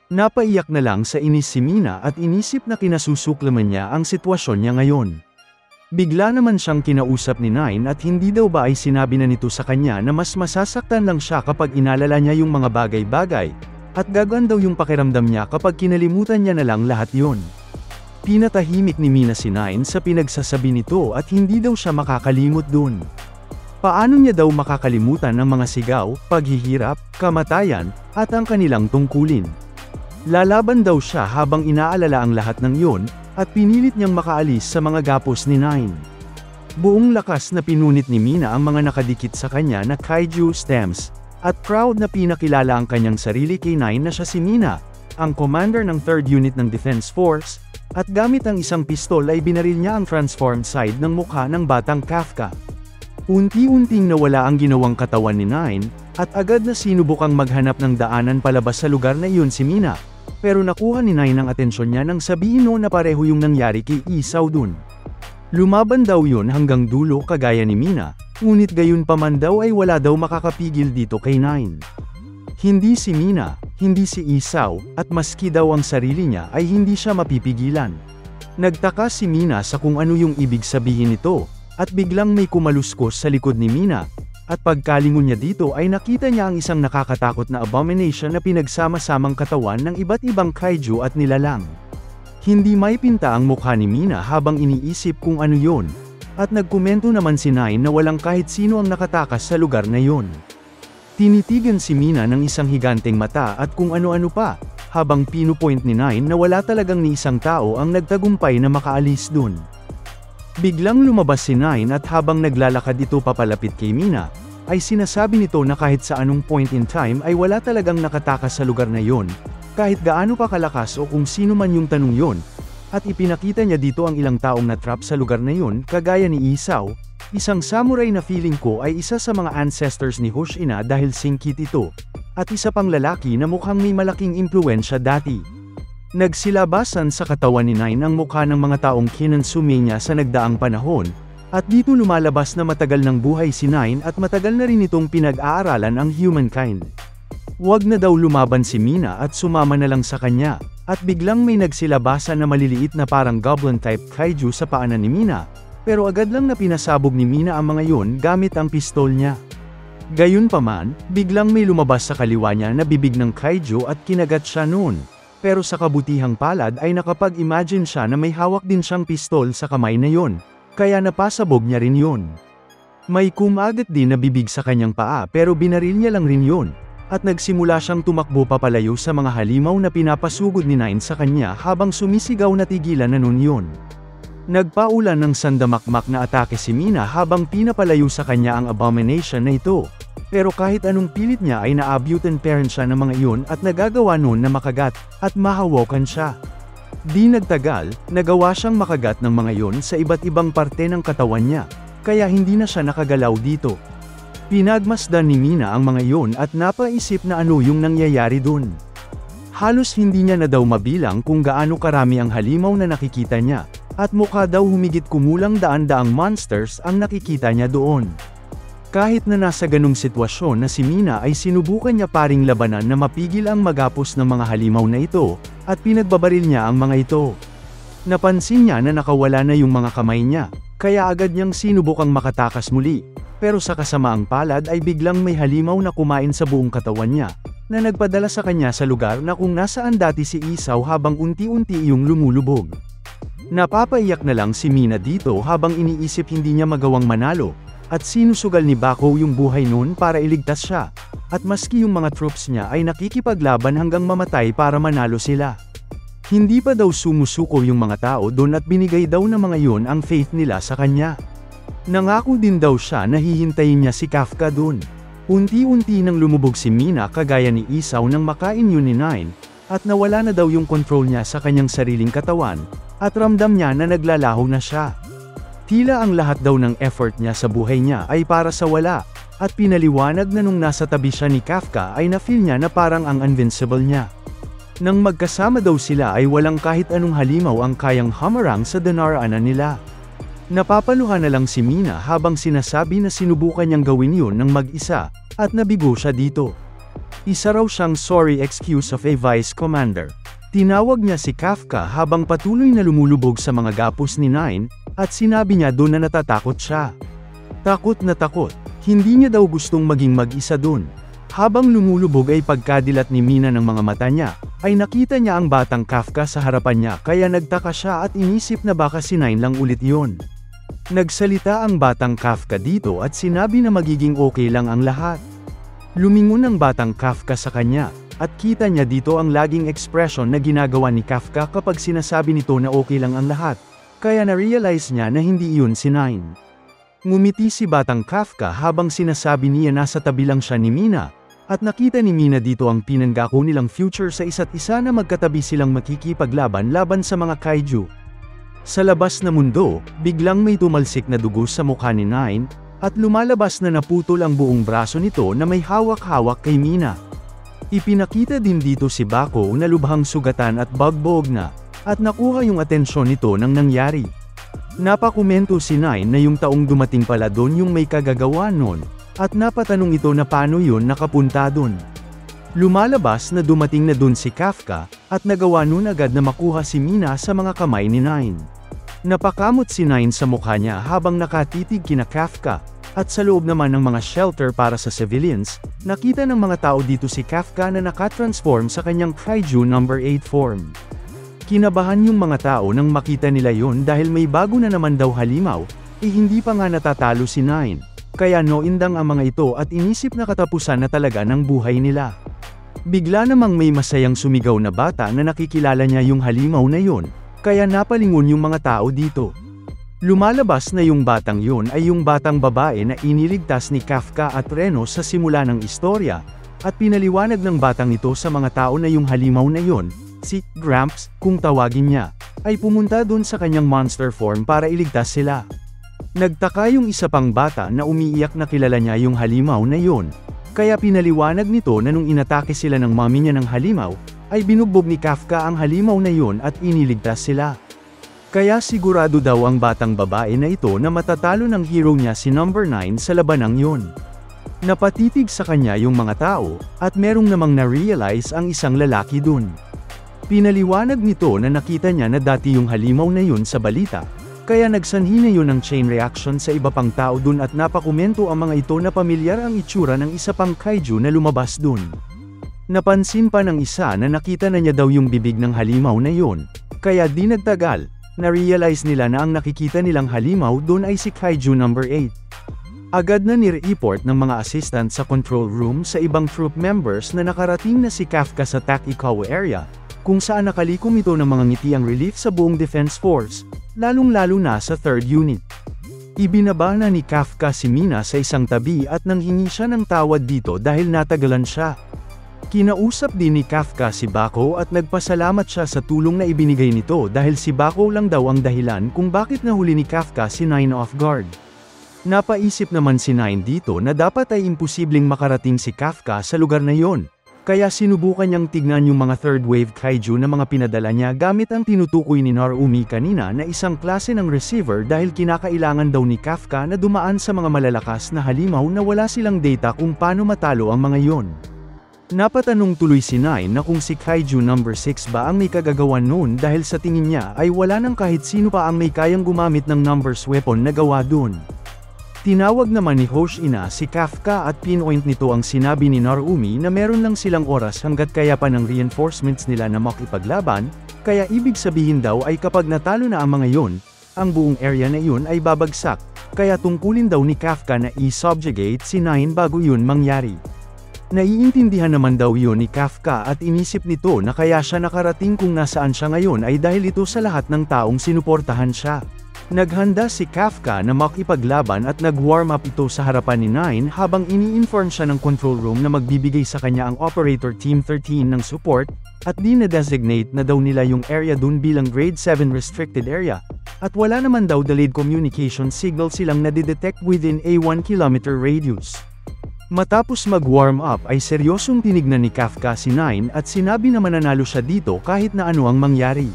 Napaiyak na lang sa inis si Mina at inisip na kinasusuklaman niya ang sitwasyon niya ngayon. Bigla naman siyang kinausap ni Nine at hindi daw ba ay sinabi na nito sa kanya na mas masasaktan lang siya kapag inalala niya yung mga bagay-bagay, at gagaan daw yung pakiramdam niya kapag kinalimutan niya na lang lahat yon. Pinatahimik ni Mina si Nine sa pinagsasabi nito at hindi daw siya makakalimot dun. Paano niya daw makakalimutan ang mga sigaw, paghihirap, kamatayan, at ang kanilang tungkulin? Lalaban daw siya habang inaalala ang lahat ng yon, at pinilit niyang makaalis sa mga gapos ni Nine. Buong lakas na pinunit ni Mina ang mga nakadikit sa kanya na kaiju stems, at proud na pinakilala ang kanyang sarili kay Nine na siya si Mina, ang commander ng 3rd Unit ng Defense Force, at gamit ang isang pistol ay binaril niya ang transformed side ng mukha ng batang Kafka. Unti-unting nawala ang ginawang katawan ni Nine, at agad na sinubukang maghanap ng daanan palabas sa lugar na iyon si Mina. Pero nakuha ni Nine ang atensyon niya nang sabihin na pareho yung nangyari kay Isaw dun. Lumaban daw yun hanggang dulo kagaya ni Mina, ngunit gayon pa man daw ay wala daw makakapigil dito kay Nine. Hindi si Mina, hindi si Isaw, at maski daw ang sarili niya ay hindi siya mapipigilan. Nagtaka si Mina sa kung ano yung ibig sabihin nito, at biglang may kumaluskos sa likod ni Mina. At pagkalingon niya dito ay nakita niya ang isang nakakatakot na abomination na pinagsama-samang katawan ng iba't ibang kaiju at nilalang. Hindi may pinta ang mukha ni Mina habang iniisip kung ano yon, at nagkomento naman si Nine na walang kahit sino ang nakatakas sa lugar na yon. Tinitigan si Mina ng isang higanteng mata at kung ano-ano pa, habang pinupoint ni Nine na wala talagang ni isang tao ang nagtagumpay na makaalis dun. Biglang lumabas si Nine at habang naglalakad ito papalapit kay Mina, ay sinasabi nito na kahit sa anong point in time ay wala talagang nakatakas sa lugar na yon, kahit gaano pa kalakas o kung sino man yung tanong yon, at ipinakita niya dito ang ilang taong natrap sa lugar na yon kagaya ni Isaw, isang samurai na feeling ko ay isa sa mga ancestors ni Hoshina dahil singkit ito, at isa pang lalaki na mukhang may malaking impluwensya dati. Nagsilabasan sa katawan ni Nine ang mukha ng mga taong kinonsume niya sa nagdaang panahon, at dito lumalabas na matagal ng buhay si Nine at matagal na rin itong pinag-aaralan ang humankind. Wag na daw lumaban si Mina at sumama na lang sa kanya, at biglang may nagsilabasan na maliliit na parang goblin-type kaiju sa paanan ni Mina, pero agad lang na pinasabog ni Mina ang mga yon gamit ang pistol niya. Gayunpaman, biglang may lumabas sa kaliwa niya na bibig ng kaiju at kinagat siya noon. Pero sa kabutihang palad ay nakapag-imagine siya na may hawak din siyang pistol sa kamay na yon, kaya napasabog niya rin yon. May kumagat din na bibig sa kanyang paa pero binaril niya lang rin yon, at nagsimula siyang tumakbo papalayo sa mga halimaw na pinapasugod ni Nine sa kanya habang sumisigaw na tigilan na nun yon. Nagpaulan ng sandamakmak na atake si Mina habang pinapalayo sa kanya ang abomination na ito. Pero kahit anong pilit niya ay naabutan pa rin siya ng mga iyon at nagagawa nun na makagat, at mahawakan siya. Di nagtagal, nagawa siyang makagat ng mga iyon sa iba't ibang parte ng katawan niya, kaya hindi na siya nakagalaw dito. Pinagmasdan ni Mina ang mga iyon at napaisip na ano yung nangyayari dun. Halos hindi niya na daw mabilang kung gaano karami ang halimaw na nakikita niya, at mukha daw humigit kumulang daan-daang monsters ang nakikita niya doon. Kahit na nasa ganung sitwasyon na si Mina ay sinubukan niya paring labanan na mapigil ang magapos ng mga halimaw na ito, at pinagbabaril niya ang mga ito. Napansin niya na nakawala na yung mga kamay niya, kaya agad niyang sinubukang makatakas muli, pero sa kasamaang palad ay biglang may halimaw na kumain sa buong katawan niya, na nagpadala sa kanya sa lugar na kung nasaan dati si Isaw habang unti-unti iyong lumulubog. Napapaiyak na lang si Mina dito habang iniisip hindi niya magawang manalo, at sinusugal ni Bako yung buhay noon para iligtas siya, at maski yung mga troops niya ay nakikipaglaban hanggang mamatay para manalo sila. Hindi pa daw sumusuko yung mga tao doon at binigay daw ng mga yon ang faith nila sa kanya. Nangako din daw siya na hihintayin niya si Kafka doon. Unti-unti nang lumubog si Mina kagaya ni Isaw nang makain yun ni Nine, at nawala na daw yung control niya sa kanyang sariling katawan, at ramdam niya na naglalaho na siya. Tila ang lahat daw ng effort niya sa buhay niya ay para sa wala, at pinaliwanag na nung nasa tabi siya ni Kafka ay na-feel niya na parang ang invincible niya. Nang magkasama daw sila ay walang kahit anong halimaw ang kayang hamarang sa dinaraanan nila. Napapaluhan na lang si Mina habang sinasabi na sinubukan niyang gawin yun ng mag-isa, at nabigo siya dito. Isa raw siyang sorry excuse of a vice commander. Tinawag niya si Kafka habang patuloy na lumulubog sa mga gapos ni Nine, at sinabi niya doon na natatakot siya. Takot na takot, hindi niya daw gustong maging mag-isa doon. Habang lumulubog ay pagkadilat ni Mina ng mga mata niya, ay nakita niya ang batang Kafka sa harapan niya kaya nagtaka siya at inisip na baka si Nine lang ulit yon. Nagsalita ang batang Kafka dito at sinabi na magiging okay lang ang lahat. Lumingon ang batang Kafka sa kanya, at kita niya dito ang laging ekspresyon na ginagawa ni Kafka kapag sinasabi nito na okay lang ang lahat, kaya na-realize niya na hindi iyon si Nine. Ngumiti si batang Kafka habang sinasabi niya nasa tabi lang siya ni Mina, at nakita ni Mina dito ang pinanggako nilang future sa isa't isa na magkatabi silang makikipaglaban laban sa mga kaiju. Sa labas na mundo, biglang may tumalsik na dugo sa mukha ni Nine, at lumalabas na naputol ang buong braso nito na may hawak-hawak kay Mina. Ipinakita din dito si Bako na lubhang sugatan at bagbog na, at nakuha yung atensyon nito nang nangyari. Napakomento si Nine na yung taong dumating pala doon yung may kagagawa nun, at napatanong ito na paano yun nakapunta doon. Lumalabas na dumating na doon si Kafka, at nagawa nun agad na makuha si Mina sa mga kamay ni Nine. Napakamot si Nine sa mukha niya habang nakatitig kina Kafka, at sa loob naman ng mga shelter para sa civilians, nakita ng mga tao dito si Kafka na nakatransform sa kanyang Kaiju No. 8 form. Kinabahan yung mga tao nang makita nila yon dahil may bago na naman daw halimaw, hindi pa nga natatalo si Nine, kaya noindang ang mga ito at inisip na katapusan na talaga ng buhay nila. Bigla namang may masayang sumigaw na bata na nakikilala niya yung halimaw na yon, kaya napalingon yung mga tao dito. Lumalabas na yung batang yun ay yung batang babae na iniligtas ni Kafka at Reno sa simula ng istorya, at pinaliwanag ng batang ito sa mga tao na yung halimaw na yun, si Gramps, kung tawagin niya, ay pumunta doon sa kanyang monster form para iligtas sila. Nagtaka yung isa pang bata na umiiyak na kilala niya yung halimaw na yun, kaya pinaliwanag nito na nung inatake sila ng mami niya ng halimaw, ay binugbog ni Kafka ang halimaw na yun at iniligtas sila. Kaya sigurado daw ang batang babae na ito na matatalo ng hero niya si No. 9 sa labanang yun. Napatitig sa kanya yung mga tao, at merong namang na-realize ang isang lalaki dun. Pinaliwanag nito na nakita niya na dati yung halimaw na yun sa balita, kaya nagsanhi na yun ng chain reaction sa iba pang tao dun at napakomento ang mga ito na pamilyar ang itsura ng isa pang kaiju na lumabas dun. Napansin pa ng isa na nakita na niya daw yung bibig ng halimaw na yun, kaya di nagtagal, na-realize nila na ang nakikita nilang halimaw dun ay si Kaiju No. 8. Agad na nire-report ng mga assistant sa control room sa ibang troop members na nakarating na si Kafka sa Takikawa area, kung saan nakalikom ito ng mga ngiti ang relief sa buong defense force, lalong-lalo na sa 3rd unit. Ibinaba na ni Kafka si Mina sa isang tabi at nanghingi siya ng tawad dito dahil natagalan siya. Kinausap din ni Kafka si Bako at nagpasalamat siya sa tulong na ibinigay nito dahil si Bako lang daw ang dahilan kung bakit nahuli ni Kafka si Nine off guard. Napaisip naman si Nine dito na dapat ay imposibleng makarating si Kafka sa lugar na yon, kaya sinubukan niyang tignan yung mga third wave kaiju na mga pinadala niya gamit ang tinutukoy ni Narumi kanina na isang klase ng receiver dahil kinakailangan daw ni Kafka na dumaan sa mga malalakas na halimaw na wala silang data kung paano matalo ang mga yon. Napatanong tuloy si Nine na kung si Kaiju No. 6 ba ang may kagagawan noon dahil sa tingin niya ay wala nang kahit sino pa ang may kayang gumamit ng numbers weapon na gawa dun. Tinawag naman ni Hoshina si Kafka at pinpoint nito ang sinabi ni Narumi na meron lang silang oras hanggat kaya pa ng reinforcements nila na makipaglaban, kaya ibig sabihin daw ay kapag natalo na ang mga yon, ang buong area na yun ay babagsak, kaya tungkulin daw ni Kafka na i-subjugate si Nine bago yun mangyari. Naiintindihan naman daw yun ni Kafka at inisip nito na kaya siya nakarating kung nasaan siya ngayon ay dahil ito sa lahat ng taong sinuportahan siya. Naghanda si Kafka na makipaglaban at nag-warm up ito sa harapan ni Nine habang ini-inform siya ng control room na magbibigay sa kanya ang Operator Team 13 ng support, at di-na-designate na daw nila yung area dun bilang Grade 7 restricted area, at wala naman daw delayed communication signal silang nadidetect within a 1 kilometer radius. Matapos mag-warm up ay seryosong tinignan ni Kafka si Nine at sinabi na mananalo siya dito kahit na ano ang mangyari.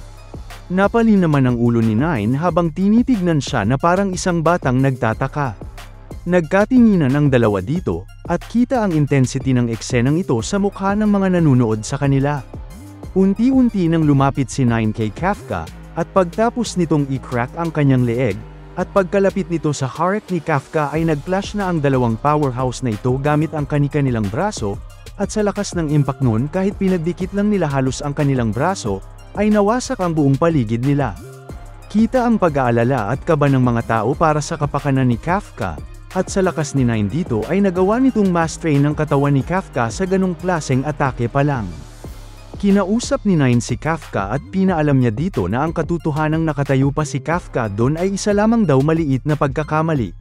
Napalim naman ang ulo ni Nine habang tinitignan siya na parang isang batang nagtataka. Nagkatinginan ang dalawa dito, at kita ang intensity ng eksenang ito sa mukha ng mga nanunood sa kanila. Unti-unti nang lumapit si Nine kay Kafka, at pagtapos nitong i-crack ang kanyang leeg, at pagkalapit nito sa harek ni Kafka ay nag-flash na ang dalawang powerhouse na ito gamit ang kani-kanilang braso, at sa lakas ng impact nun kahit pinagdikit lang nila halos ang kanilang braso, ay nawasak ang buong paligid nila. Kita ang pag-aalala at kaba ng mga tao para sa kapakanan ni Kafka, at sa lakas ni Nine dito ay nagawa nitong ma-strain ang katawan ni Kafka sa ganong klaseng atake pa lang. Kinausap ni Nine si Kafka at pinaalam niya dito na ang katotohanang nakatayo pa si Kafka doon ay isa lamang daw maliit na pagkakamali.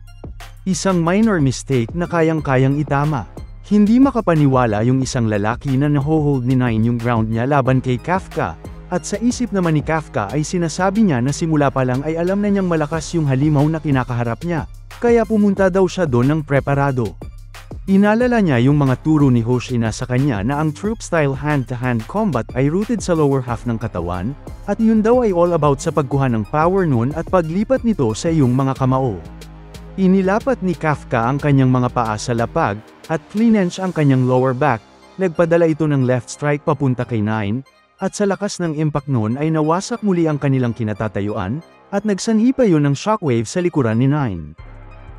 Isang minor mistake na kayang-kayang itama. Hindi makapaniwala yung isang lalaki na naho-hold ni Nine yung ground niya laban kay Kafka. At sa isip naman ni Kafka ay sinasabi niya na simula pa lang ay alam na niyang malakas yung halimaw na kinakaharap niya, kaya pumunta daw siya doon ng preparado. Inalala niya yung mga turo ni Hoshina sa kanya na ang troop-style hand-to-hand combat ay rooted sa lower half ng katawan, at yun daw ay all about sa pagkuha ng power nun at paglipat nito sa iyong mga kamao. Inilapat ni Kafka ang kanyang mga paa sa lapag, at clinch ang kanyang lower back, nagpadala ito ng left strike papunta kay Nine, at sa lakas ng impact nun ay nawasak muli ang kanilang kinatatayuan, at nagsanhi pa yun ng shockwave sa likuran ni Nine.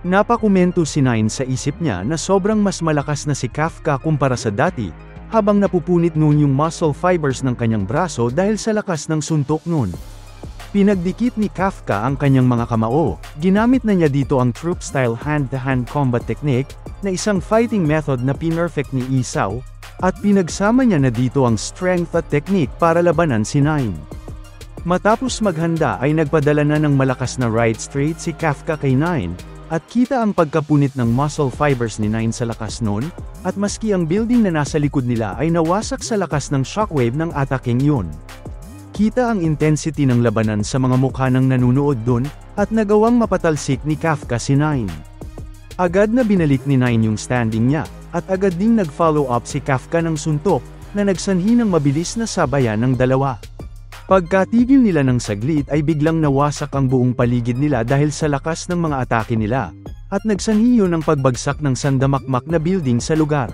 Napakomento si Nine sa isip niya na sobrang mas malakas na si Kafka kumpara sa dati, habang napupunit nun yung muscle fibers ng kanyang braso dahil sa lakas ng suntok nun. Pinagdikit ni Kafka ang kanyang mga kamao, ginamit na niya dito ang troop-style hand-to-hand combat technique, na isang fighting method na pinerfect ni Isao, at pinagsama niya na dito ang strength at technique para labanan si Nine. Matapos maghanda ay nagpadala na ng malakas na right straight si Kafka kay Nine, at kita ang pagkapunit ng muscle fibers ni Nine sa lakas nun, at maski ang building na nasa likod nila ay nawasak sa lakas ng shockwave ng ataking yun. Kita ang intensity ng labanan sa mga mukha ng nanunood dun, at nagawang mapatalsik ni Kafka si Nine. Agad na binalik ni Nine yung standing niya, at agad ding nag-follow up si Kafka ng suntok, na nagsanhi ng mabilis na sabayan ng dalawa. Pagkatigil nila ng saglit ay biglang nawasak ang buong paligid nila dahil sa lakas ng mga atake nila, at nagsanhi yun ng pagbagsak ng sandamakmak na building sa lugar.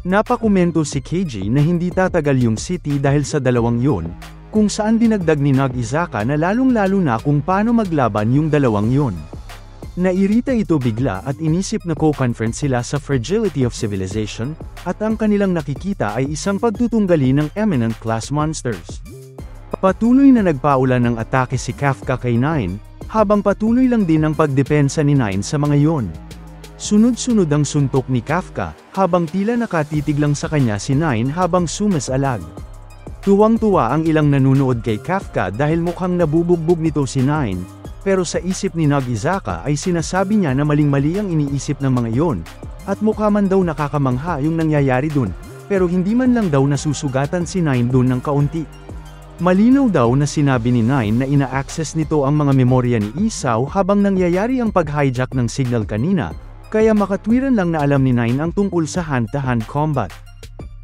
Napakomento si KG na hindi tatagal yung city dahil sa dalawang yun, kung saan dinagdag ni Nagizaka na lalong-lalo na kung paano maglaban yung dalawang yun. Nairita ito bigla at inisip na co-conference sila sa Fragility of Civilization, at ang kanilang nakikita ay isang pagtutunggali ng eminent class monsters. Patuloy na nagpaulan ng atake si Kafka kay Nine, habang patuloy lang din ang pagdepensa ni Nine sa mga yon. Sunod-sunod ang suntok ni Kafka, habang tila nakatitig lang sa kanya si Nine habang sumasalag. Tuwang-tuwa ang ilang nanunood kay Kafka dahil mukhang nabubugbog nito si Nine, pero sa isip ni Nagizaka ay sinasabi niya na maling-mali ang iniisip ng mga yon, at mukha man daw nakakamangha yung nangyayari dun, pero hindi man lang daw nasusugatan si Nine dun ng kaunti. Malinaw daw na sinabi ni Nine na ina-access nito ang mga memorya ni Isao habang nangyayari ang pag-hijack ng signal kanina, kaya makatwiran lang na alam ni Nine ang tungkol sa hand-to-hand combat.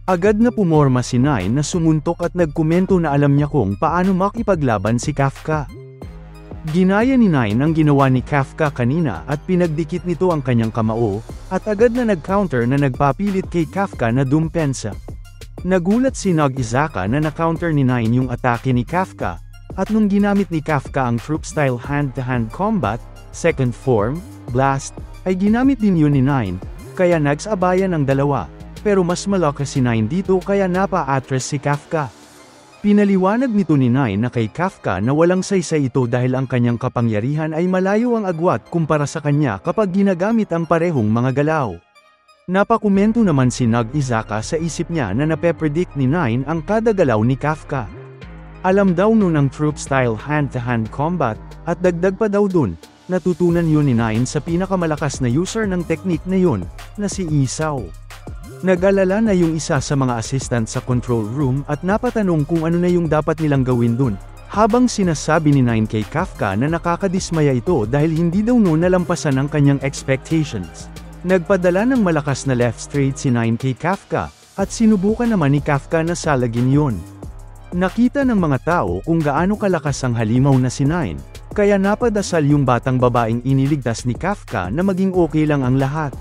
Agad na pumorma si Nine na sumuntok at nagkomento na alam niya kung paano makipaglaban si Kafka. Ginaya ni Nine ang ginawa ni Kafka kanina at pinagdikit nito ang kanyang kamao, at agad na nag-counter na nagpapilit kay Kafka na dumpensa. Nagulat si Nagizaka na na-counter ni Nine yung atake ni Kafka, at nung ginamit ni Kafka ang troop-style hand-to-hand combat, second form, blast, ay ginamit din yun ni Nine, kaya nagsabayan ang dalawa, pero mas malakas si Nine dito kaya napa-atras si Kafka. Pinaliwanag nito ni Nine na kay Kafka na walang saysay ito dahil ang kanyang kapangyarihan ay malayo ang agwat kumpara sa kanya kapag ginagamit ang parehong mga galaw. Napakomento naman si Nagizaka sa isip niya na napepredict ni Nine ang kada galaw ni Kafka. Alam daw nun ang troop-style hand-to-hand combat, At dagdag pa daw dun, natutunan yun ni Nine sa pinakamalakas na user ng technique na yun, na si Isaw. Nag-alala na yung isa sa mga assistant sa control room at napatanong kung ano na yung dapat nilang gawin dun, habang sinasabi ni Nine kay Kafka na nakakadismaya ito dahil hindi daw noon nalampasan ang kanyang expectations. Nagpadala ng malakas na left straight si Nine kay Kafka, at sinubukan naman ni Kafka na salagin yun. Nakita ng mga tao kung gaano kalakas ang halimaw na si Nine, kaya napadasal yung batang babaeng iniligtas ni Kafka na maging okay lang ang lahat.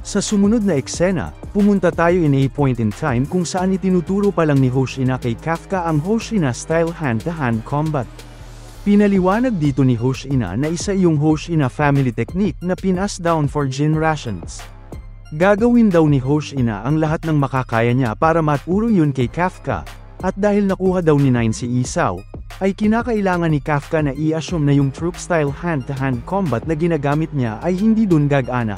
Sa sumunod na eksena, pumunta tayo in a point in time kung saan itinuturo pa lang ni Hoshina kay Kafka ang Hoshina style hand-to-hand combat. Pinaliwanag dito ni Hoshina na isa yung Hoshina family technique na pinas down for generations. Gagawin daw ni Hoshina ang lahat ng makakaya niya para maturo yun kay Kafka, at dahil nakuha daw ni Nine si Isaw, ay kinakailangan ni Kafka na i-assume na yung troop style hand-to-hand combat na ginagamit niya ay hindi dun gagana.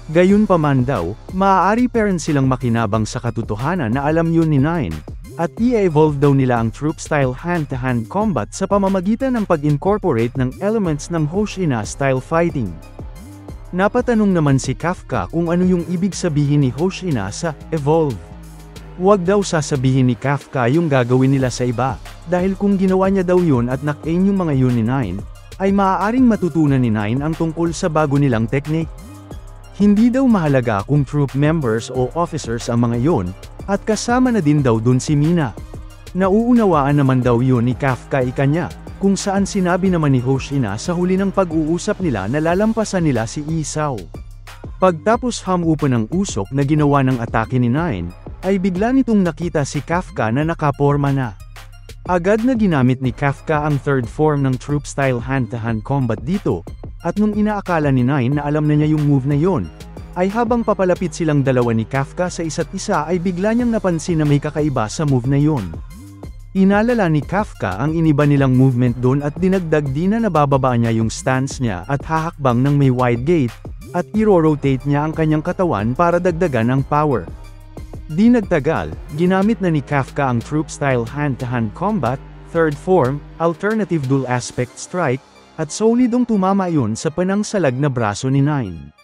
Gayunpaman daw, maaari pa rin silang makinabang sa katotohanan na alam yun ni Nine, at i-evolve daw nila ang troop-style hand-to-hand combat sa pamamagitan ng pag-incorporate ng elements ng Hoshina-style fighting. Napatanong naman si Kafka kung ano yung ibig sabihin ni Hoshina sa evolve. Huwag daw sasabihin ni Kafka yung gagawin nila sa iba, dahil kung ginawa niya daw yun at nak-aim yung mga yun ni Nine, ay maaaring matutunan ni Nine ang tungkol sa bago nilang technique. Hindi daw mahalaga kung troop members o officers ang mga yon, at kasama na din daw dun si Mina. Nauunawaan naman daw yun ni Kafka ikanya, kung saan sinabi naman ni Hoshina sa huli ng pag-uusap nila na lalampasan nila si Isaw. Pagtapos hamupan ng usok na ginawa ng atake ni Nine, ay bigla nitong nakita si Kafka na nakaporma na. Agad na ginamit ni Kafka ang third form ng troop-style hand-to-hand combat dito, at nung inaakala ni Nine na alam na niya yung move na yon, ay habang papalapit silang dalawa ni Kafka sa isa't isa ay bigla niyang napansin na may kakaiba sa move na yon. Inalala ni Kafka ang iniba nilang movement doon at dinagdag din na nabababa niya yung stance niya at hahakbang ng may wide gate, at iro-rotate niya ang kanyang katawan para dagdagan ang power. Di nagtagal, ginamit na ni Kafka ang troop-style hand-to-hand combat, third form, alternative dual aspect strike, at solidong tumama yun sa panangsalag na braso ni Nine.